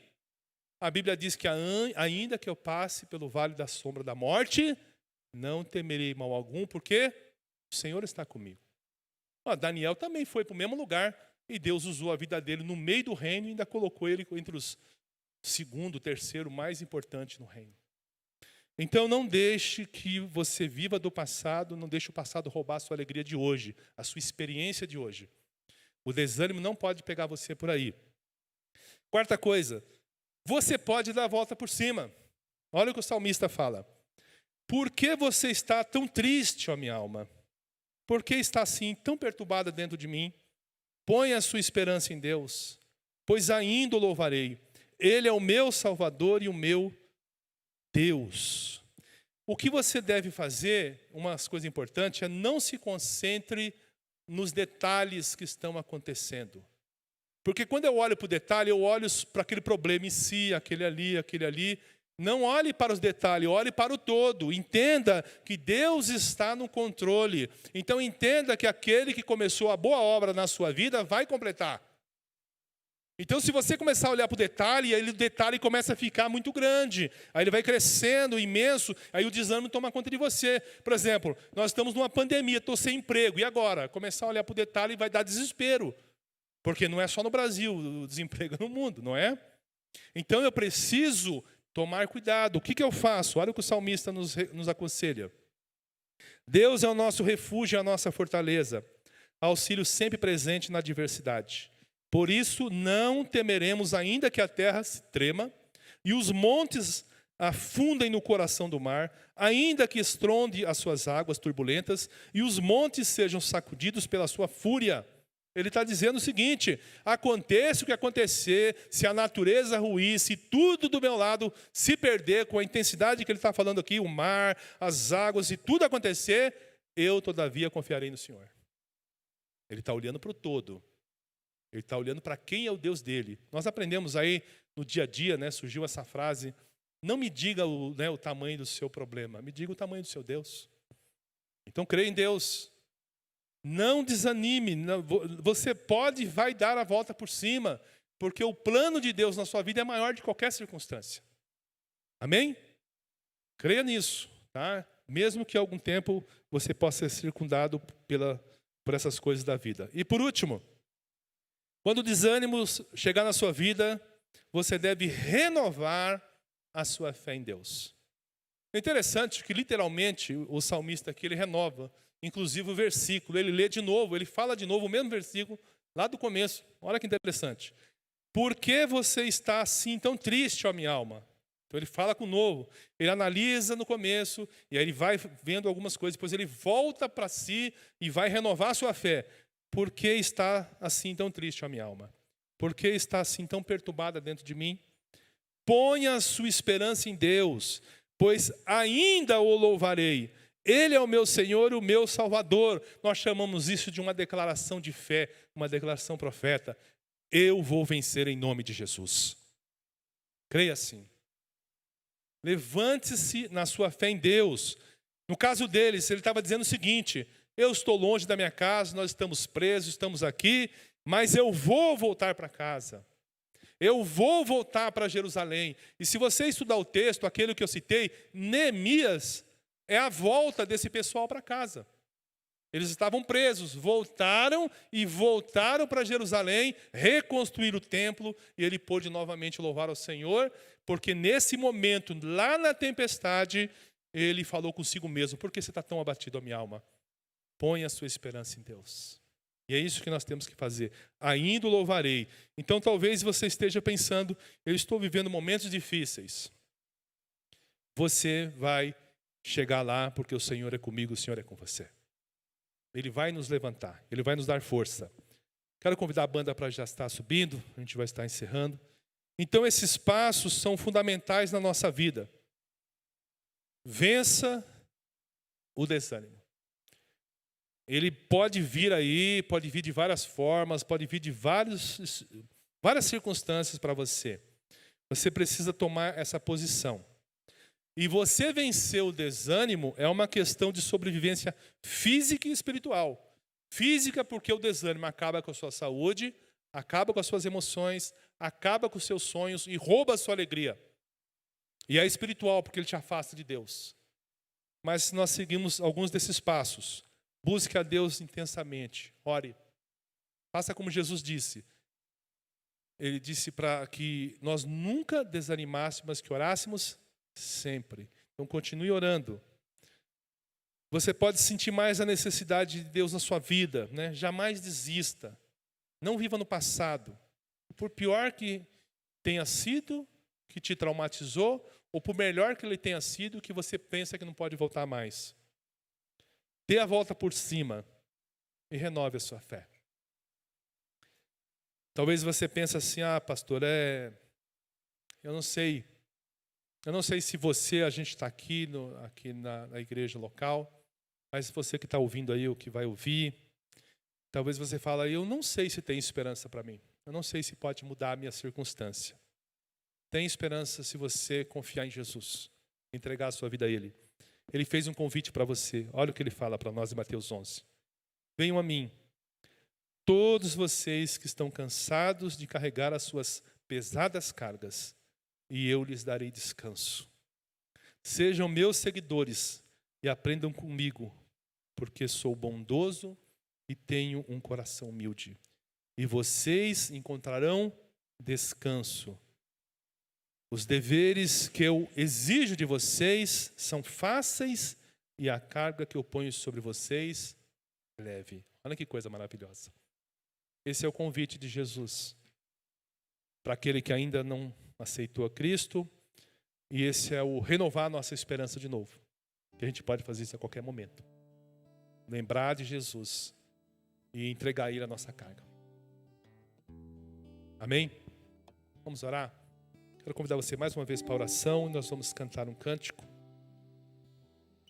A Bíblia diz que ainda que eu passe pelo vale da sombra da morte, não temerei mal algum, porque o Senhor está comigo. Daniel também foi para o mesmo lugar, e Deus usou a vida dele no meio do reino e ainda colocou ele entre os segundo, terceiro mais importante no reino. Então não deixe que você viva do passado, não deixe o passado roubar a sua alegria de hoje, a sua experiência de hoje. O desânimo não pode pegar você por aí. Quarta coisa, você pode dar a volta por cima. Olha o que o salmista fala. Por que você está tão triste, ó minha alma? Por que está assim, tão perturbada dentro de mim? Põe a sua esperança em Deus, pois ainda o louvarei. Ele é o meu Salvador e o meu Deus. O que você deve fazer, uma coisa importante, é não se concentre nos detalhes que estão acontecendo. Porque quando eu olho para o detalhe, eu olho para aquele problema em si, aquele ali. Não olhe para os detalhes, olhe para o todo. Entenda que Deus está no controle. Então entenda que aquele que começou a boa obra na sua vida vai completar. Então se você começar a olhar para o detalhe, aí o detalhe começa a ficar muito grande. Aí ele vai crescendo, imenso, aí o desânimo toma conta de você. Por exemplo, nós estamos numa pandemia, estou sem emprego. E agora? Começar a olhar para o detalhe vai dar desespero. Porque não é só no Brasil, o desemprego é no mundo, não é? Então eu preciso tomar cuidado. O que eu faço? Olha o que o salmista nos aconselha. Deus é o nosso refúgio e a nossa fortaleza, auxílio sempre presente na adversidade. Por isso não temeremos, ainda que a terra se trema e os montes afundem no coração do mar, ainda que estronde as suas águas turbulentas e os montes sejam sacudidos pela sua fúria. Ele está dizendo o seguinte: aconteça o que acontecer, se a natureza ruir, se tudo do meu lado se perder com a intensidade que ele está falando aqui, o mar, as águas, se tudo acontecer, eu todavia confiarei no Senhor. Ele está olhando para o todo. Ele está olhando para quem é o Deus dele. Nós aprendemos aí no dia a dia, surgiu essa frase: não me diga o tamanho do seu problema, me diga o tamanho do seu Deus. Então creia em Deus. Não desanime, você pode e vai dar a volta por cima, porque o plano de Deus na sua vida é maior de qualquer circunstância. Amém? Creia nisso, tá? Mesmo que algum tempo você possa ser circundado por essas coisas da vida. E por último, quando o desânimo chegar na sua vida, você deve renovar a sua fé em Deus. É interessante que literalmente o salmista aqui ele renova. Inclusive o versículo, ele lê de novo, ele fala de novo o mesmo versículo lá do começo. Olha que interessante. Por que você está assim tão triste, ó minha alma? Então ele fala com o novo, ele analisa no começo, e aí ele vai vendo algumas coisas, depois ele volta para si e vai renovar a sua fé. Por que está assim tão triste, ó minha alma? Por que está assim tão perturbada dentro de mim? Ponha a sua esperança em Deus, pois ainda o louvarei. Ele é o meu Senhor, o meu Salvador. Nós chamamos isso de uma declaração de fé, uma declaração profeta. Eu vou vencer em nome de Jesus. Creia assim. Levante-se na sua fé em Deus. No caso deles, ele estava dizendo o seguinte: eu estou longe da minha casa, nós estamos presos, estamos aqui, mas eu vou voltar para casa. Eu vou voltar para Jerusalém. E se você estudar o texto, aquele que eu citei, Neemias, é a volta desse pessoal para casa. Eles estavam presos, voltaram para Jerusalém, reconstruir o templo, e ele pôde novamente louvar ao Senhor, porque nesse momento, lá na tempestade, ele falou consigo mesmo: por que você está tão abatido, ó minha alma? Põe a sua esperança em Deus. E é isso que nós temos que fazer. Ainda o louvarei. Então talvez você esteja pensando: eu estou vivendo momentos difíceis. Você vai chegar lá, porque o Senhor é comigo, o Senhor é com você. Ele vai nos levantar, Ele vai nos dar força. Quero convidar a banda para já estar subindo, a gente vai estar encerrando. Então esses passos são fundamentais na nossa vida. Vença o desânimo. Ele pode vir aí, pode vir de várias formas, pode vir de várias circunstâncias para você. Você precisa tomar essa posição. E você vencer o desânimo é uma questão de sobrevivência física e espiritual. Física, porque o desânimo acaba com a sua saúde, acaba com as suas emoções, acaba com os seus sonhos e rouba a sua alegria. E é espiritual, porque ele te afasta de Deus. Mas se nós seguimos alguns desses passos, busque a Deus intensamente, ore. Faça como Jesus disse. Ele disse para que nós nunca desanimássemos, mas que orássemos sempre. Então continue orando. Você pode sentir mais a necessidade de Deus na sua vida, né? Jamais desista. Não viva no passado. Por pior que tenha sido, que te traumatizou, ou por melhor que ele tenha sido, que você pensa que não pode voltar mais. Dê a volta por cima e renove a sua fé. Talvez você pense assim, pastor, eu não sei se a gente está aqui na igreja local, mas você que está ouvindo aí, o que vai ouvir, talvez você fale, eu não sei se tem esperança para mim, eu não sei se pode mudar a minha circunstância. Tem esperança se você confiar em Jesus, entregar a sua vida a Ele. Ele fez um convite para você, olha o que Ele fala para nós em Mateus 11. Venham a mim, todos vocês que estão cansados de carregar as suas pesadas cargas, e eu lhes darei descanso. Sejam meus seguidores e aprendam comigo, porque sou bondoso e tenho um coração humilde. E vocês encontrarão descanso. Os deveres que eu exijo de vocês são fáceis e a carga que eu ponho sobre vocês é leve. Olha que coisa maravilhosa. Esse é o convite de Jesus para aquele que ainda não aceitou a Cristo, e esse é o renovar a nossa esperança de novo. Que a gente pode fazer isso a qualquer momento. Lembrar de Jesus e entregar a Ele a nossa carga. Amém? Vamos orar? Quero convidar você mais uma vez para a oração e nós vamos cantar um cântico.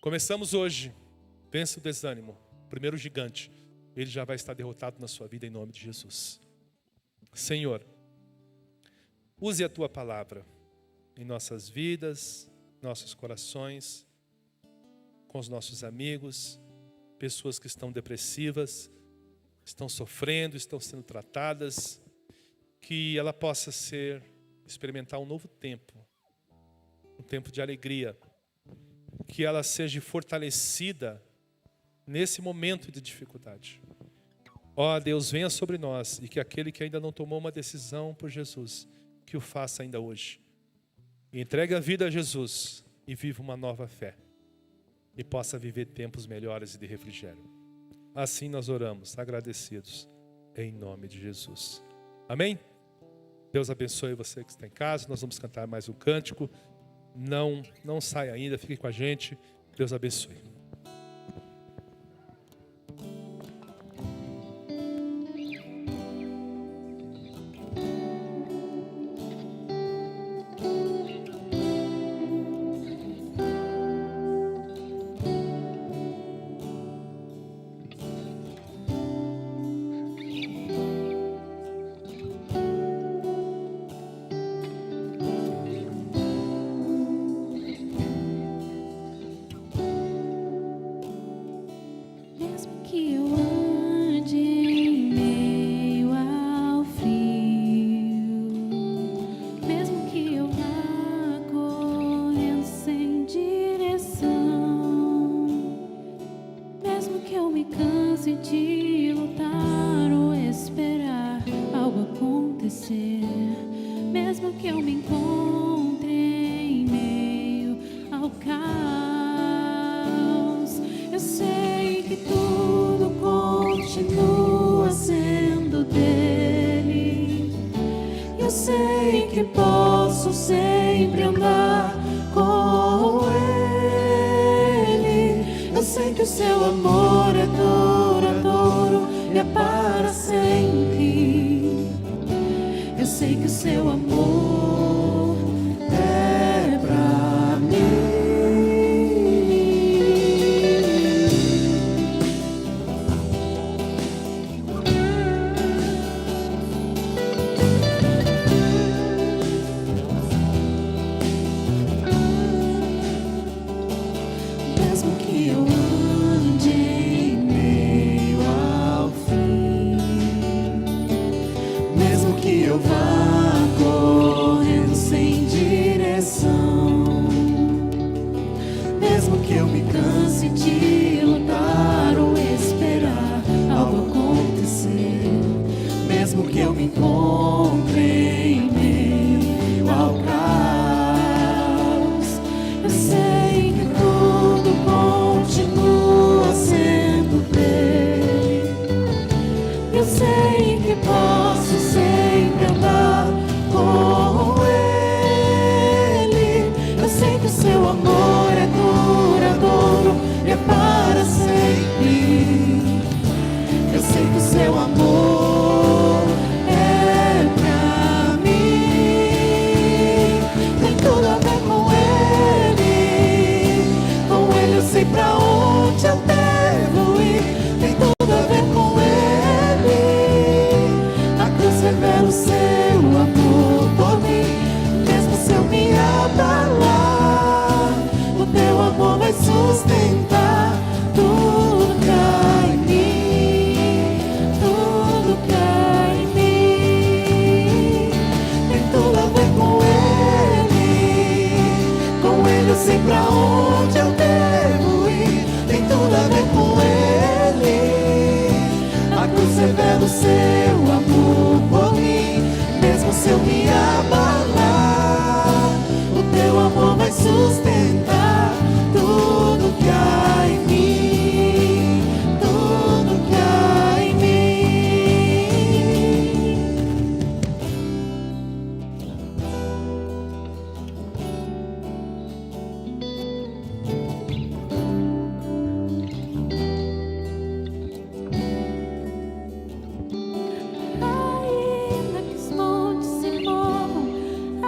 Começamos hoje. Vença o desânimo. O primeiro gigante. Ele já vai estar derrotado na sua vida em nome de Jesus. Senhor, use a Tua palavra em nossas vidas, nossos corações, com os nossos amigos, pessoas que estão depressivas, estão sofrendo, estão sendo tratadas, que ela possa experimentar um novo tempo, um tempo de alegria, que ela seja fortalecida nesse momento de dificuldade. Ó Deus, venha sobre nós e que aquele que ainda não tomou uma decisão por Jesus, que o faça ainda hoje. E entregue a vida a Jesus e viva uma nova fé. E possa viver tempos melhores e de refrigério. Assim nós oramos, agradecidos, em nome de Jesus. Amém? Deus abençoe você que está em casa. Nós vamos cantar mais um cântico. Não saia ainda, fique com a gente. Deus abençoe.
Mesmo que eu ande em meio ao frio, mesmo que eu vá correndo sem direção, mesmo que eu me canse de lutar ou esperar algo acontecer, mesmo que eu me encontre em meio ao caos, eu sei que tudo continua sendo dele. Eu sei que posso sempre andar com ele. Eu sei que o seu amor é duradouro e é para sempre. Eu sei que o seu amor é pra mim.
eu vá correndo sem direção, mesmo que eu me canse de lutar ou esperar algo acontecer, mesmo que eu me encontre em meio ao caos, eu sei que tudo continua sendo dele. Eu sei que posso sempre andar com ele. Eu sei que o seu amor é duradouro e é para sempre. Eu sei que o seu amor é pra mim. Tem tudo a ver com ele. Com ele eu sei pra onde eu devo ir. Tem tudo a ver com ele. A cruz revela o seu amor por mim. Mesmo se eu me abalar, o teu amor vai sustentar tudo que há em mim, tudo que há em mim. Tem tudo a ver com ele. Com ele eu sei pra onde eu devo ir. Tem tudo a ver com ele. A cruz revela o seu amor por mim. Mesmo se eu me abalar, o teu amor vai sustentar tudo que há em mim, tudo que há em mim.
Ainda que os montes se movam,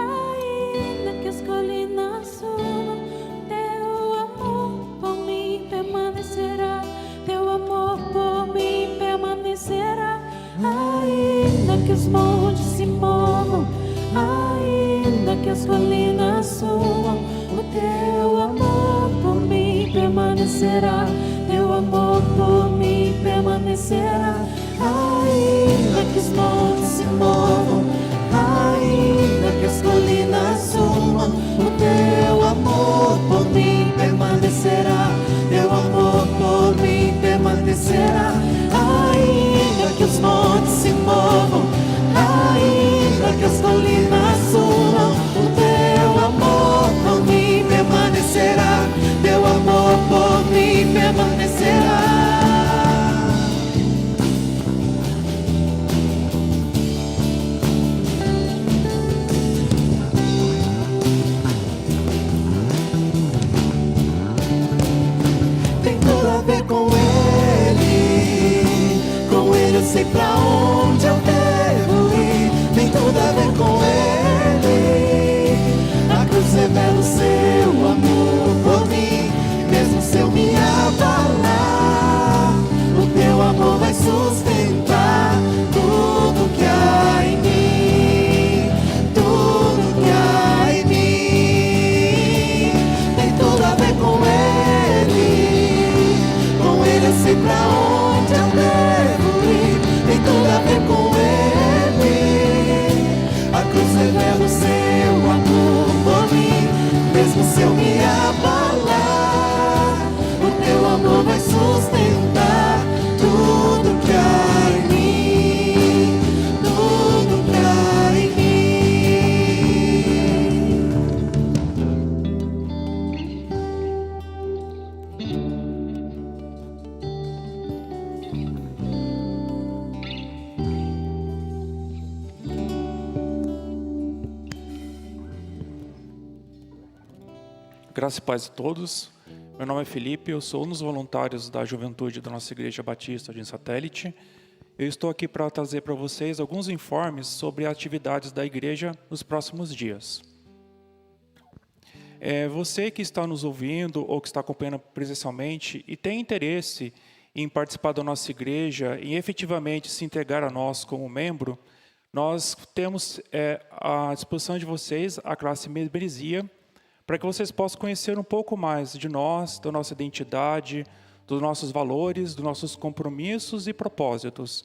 ainda que as colinas subam, teu amor por mim permanecerá. Teu amor por mim permanecerá. Ainda que os montes se movam, ainda que as colinas subam, o teu amor por mim permanecerá. Teu amor por mim permanecerá. Ainda que os montes se movam, ainda que as colinas subam, o teu amor por mim permanecerá. Teu amor por mim permanecerá. Ainda que os montes se movam, ainda que as colinas subam, o teu amor por mim permanecerá. Teu amor por mim permanecerá. Tem tudo a ver com ele. Com ele eu sei pra onde eu devo ir. Tem tudo a ver com ele. A cruz revela o seu amor por mim. Mesmo se eu me abalar, o teu amor vai sustentar tudo que há em mim, tudo que há em mim. Tem tudo a ver com ele. Com ele eu sei pra onde eu devo ir. Tem tudo a ver com ele. A cruz revela o seu amor por mim. Mesmo se eu me abalar, o teu amor vai sustentar tudo que há em mim, tudo que há em
Graça e paz a todos. Meu nome é Felipe, eu sou um dos voluntários da juventude da nossa Igreja Batista de Satélite. Eu estou aqui para trazer para vocês alguns informes sobre atividades da igreja nos próximos dias. Você que está nos ouvindo ou que está acompanhando presencialmente e tem interesse em participar da nossa igreja e efetivamente se entregar a nós como membro, nós temos à disposição de vocês a classe membresia, para que vocês possam conhecer um pouco mais de nós, da nossa identidade, dos nossos valores, dos nossos compromissos e propósitos.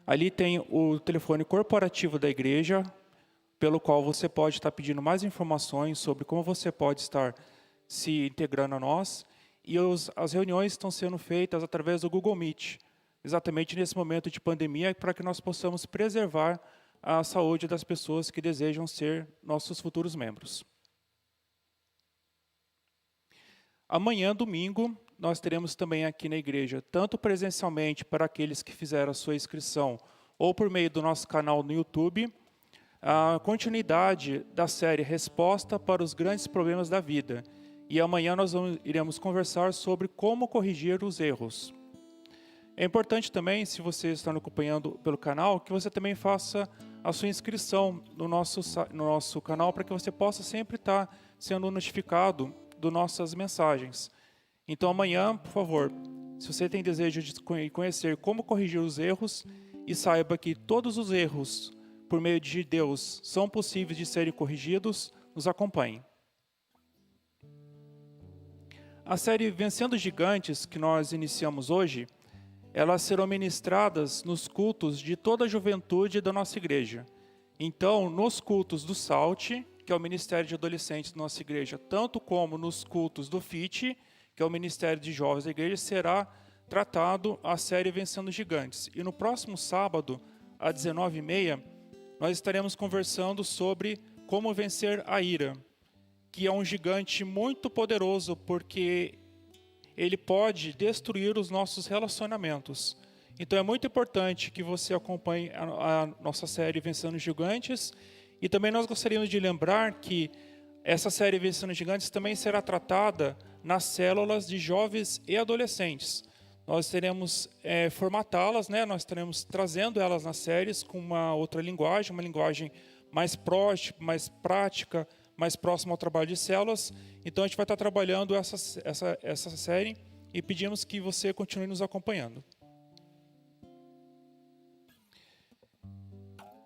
Ali tem o telefone corporativo da igreja, pelo qual você pode estar pedindo mais informações sobre como você pode estar se integrando a nós. E as reuniões estão sendo feitas através do Google Meet, exatamente nesse momento de pandemia, para que nós possamos preservar a saúde das pessoas que desejam ser nossos futuros membros. Amanhã, domingo, nós teremos também aqui na igreja, tanto presencialmente para aqueles que fizeram a sua inscrição, ou por meio do nosso canal no YouTube, a continuidade da série Resposta para os Grandes Problemas da Vida. E amanhã nós iremos conversar sobre como corrigir os erros. É importante também, se você está nos acompanhando pelo canal, que você também faça a sua inscrição no nosso canal, para que você possa sempre estar sendo notificado das nossas mensagens. Então amanhã, por favor, se você tem desejo de conhecer como corrigir os erros, e saiba que todos os erros, por meio de Deus, são possíveis de serem corrigidos, nos acompanhe. A série Vencendo Gigantes, que nós iniciamos hoje, elas serão ministradas nos cultos de toda a juventude da nossa igreja. Então, nos cultos do SALT, que é o Ministério de Adolescentes da nossa igreja, tanto como nos cultos do FIT, que é o Ministério de Jovens da igreja, será tratado a série Vencendo Gigantes. E no próximo sábado, às 19h30, nós estaremos conversando sobre como vencer a ira, que é um gigante muito poderoso, porque ele pode destruir os nossos relacionamentos. Então é muito importante que você acompanhe a nossa série Vencendo Gigantes. E também nós gostaríamos de lembrar que essa série Vencendo Gigantes também será tratada nas células de jovens e adolescentes. Nós teremos formatá-las, né? Nós estaremos trazendo elas nas séries com uma outra linguagem, uma linguagem mais prática, mais próxima ao trabalho de células. Então a gente vai estar trabalhando essa série e pedimos que você continue nos acompanhando.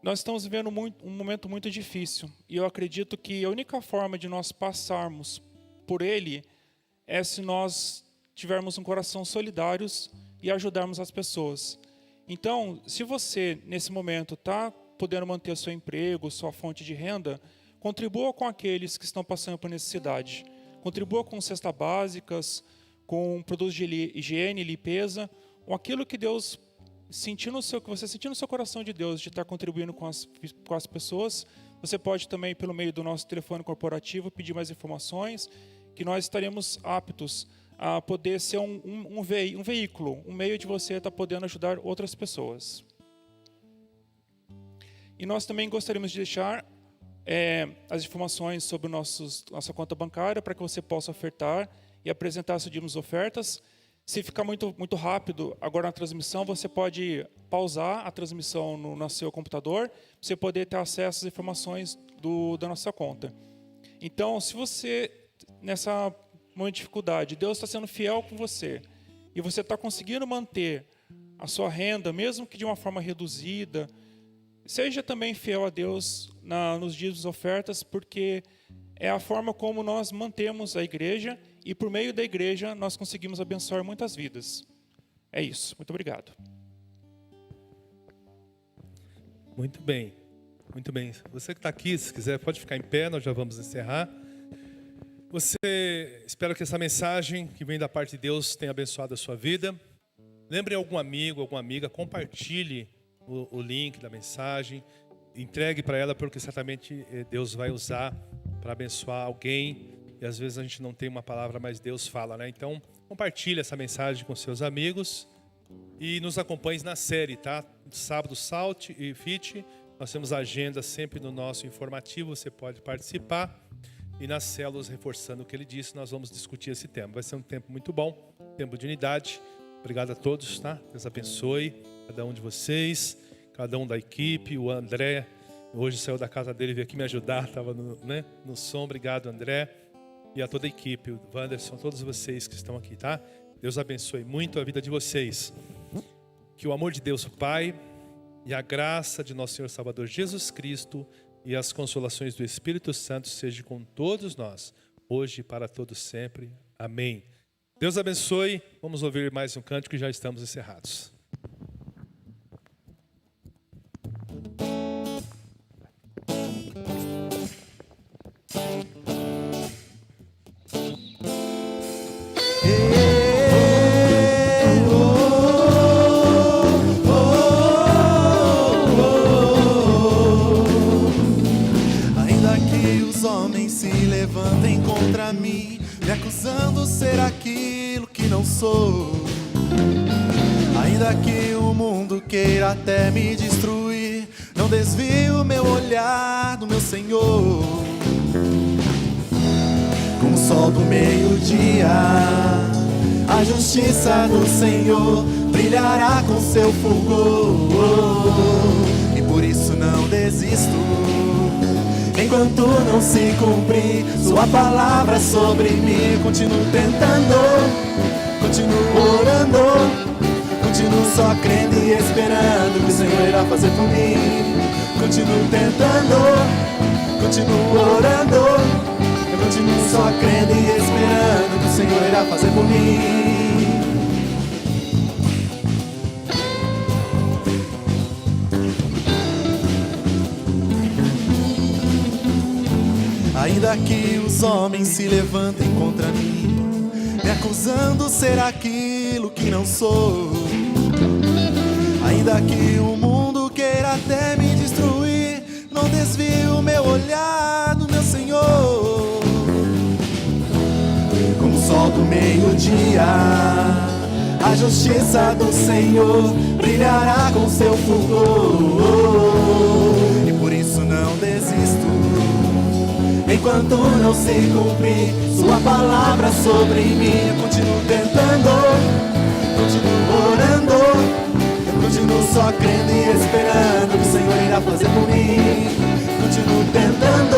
Nós estamos vivendo um momento muito difícil e eu acredito que a única forma de nós passarmos por ele é se nós tivermos um coração solidários e ajudarmos as pessoas. Então, se você, nesse momento, está podendo manter seu emprego, sua fonte de renda, contribua com aqueles que estão passando por necessidade. Contribua com cestas básicas, com produtos de higiene, limpeza, com aquilo que Deus que você sentiu no seu coração de Deus de estar contribuindo com as pessoas. Você pode também, pelo meio do nosso telefone corporativo, pedir mais informações, que nós estaremos aptos a poder ser um veículo, um meio de você estar podendo ajudar outras pessoas. E nós também gostaríamos de deixar as informações sobre nossa conta bancária para que você possa ofertar e apresentar seus dízimos ofertas. Se ficar muito rápido agora na transmissão, você pode pausar a transmissão no seu computador, para você poder ter acesso às informações da nossa conta. Então, se você, nessa momento de dificuldade, Deus está sendo fiel com você, e você está conseguindo manter a sua renda, mesmo que de uma forma reduzida, seja também fiel a Deus nos dízimos ofertas, porque é a forma como nós mantemos a igreja e por meio da igreja nós conseguimos abençoar muitas vidas. É isso. Muito obrigado.
Muito bem. Muito bem. Você que está aqui, se quiser, pode ficar em pé, nós já vamos encerrar. Espero que essa mensagem que vem da parte de Deus tenha abençoado a sua vida. Lembre algum amigo, alguma amiga, compartilhe o link da mensagem, entregue para ela, porque certamente Deus vai usar para abençoar alguém. E às vezes a gente não tem uma palavra, mas Deus fala, né? Então, compartilhe essa mensagem com seus amigos e nos acompanhe na série, tá? Sábado, SALT e FIT. Nós temos a agenda sempre no nosso informativo, você pode participar. E nas células, reforçando o que ele disse, nós vamos discutir esse tema. Vai ser um tempo muito bom, tempo de unidade. Obrigado a todos, tá? Deus abençoe cada um de vocês, cada um da equipe. O André, hoje saiu da casa dele, veio aqui me ajudar, estava no som. Obrigado, André. E a toda a equipe, o Wanderson, todos vocês que estão aqui, tá? Deus abençoe muito a vida de vocês. Que o amor de Deus, o Pai, e a graça de nosso Senhor Salvador Jesus Cristo e as consolações do Espírito Santo sejam com todos nós, hoje e para todos sempre. Amém. Deus abençoe. Vamos ouvir mais um cântico e já estamos encerrados.
até me destruir, não desvio meu olhar do meu Senhor. Com o sol do meio-dia, a justiça do Senhor brilhará com seu fulgor. E por isso não desisto, enquanto não se cumprir sua palavra sobre mim. Continuo tentando, continuo orando, continuo só crendo e esperando que o Senhor irá fazer por mim. Continuo tentando, continuo orando, eu continuo só crendo e esperando que o Senhor irá fazer por mim. Ainda que os homens se levantem contra mim, me acusando ser aquilo que não sou, ainda que o mundo queira até me destruir, não desvio meu olhar do meu Senhor. Como o sol do meio-dia, a justiça do Senhor brilhará com seu fulgor. E por isso não desisto, enquanto não se cumprir sua palavra sobre mim. Eu continuo tentando, continuo orando, eu continuo só crendo e esperando que o Senhor irá fazer por mim. Continuo tentando,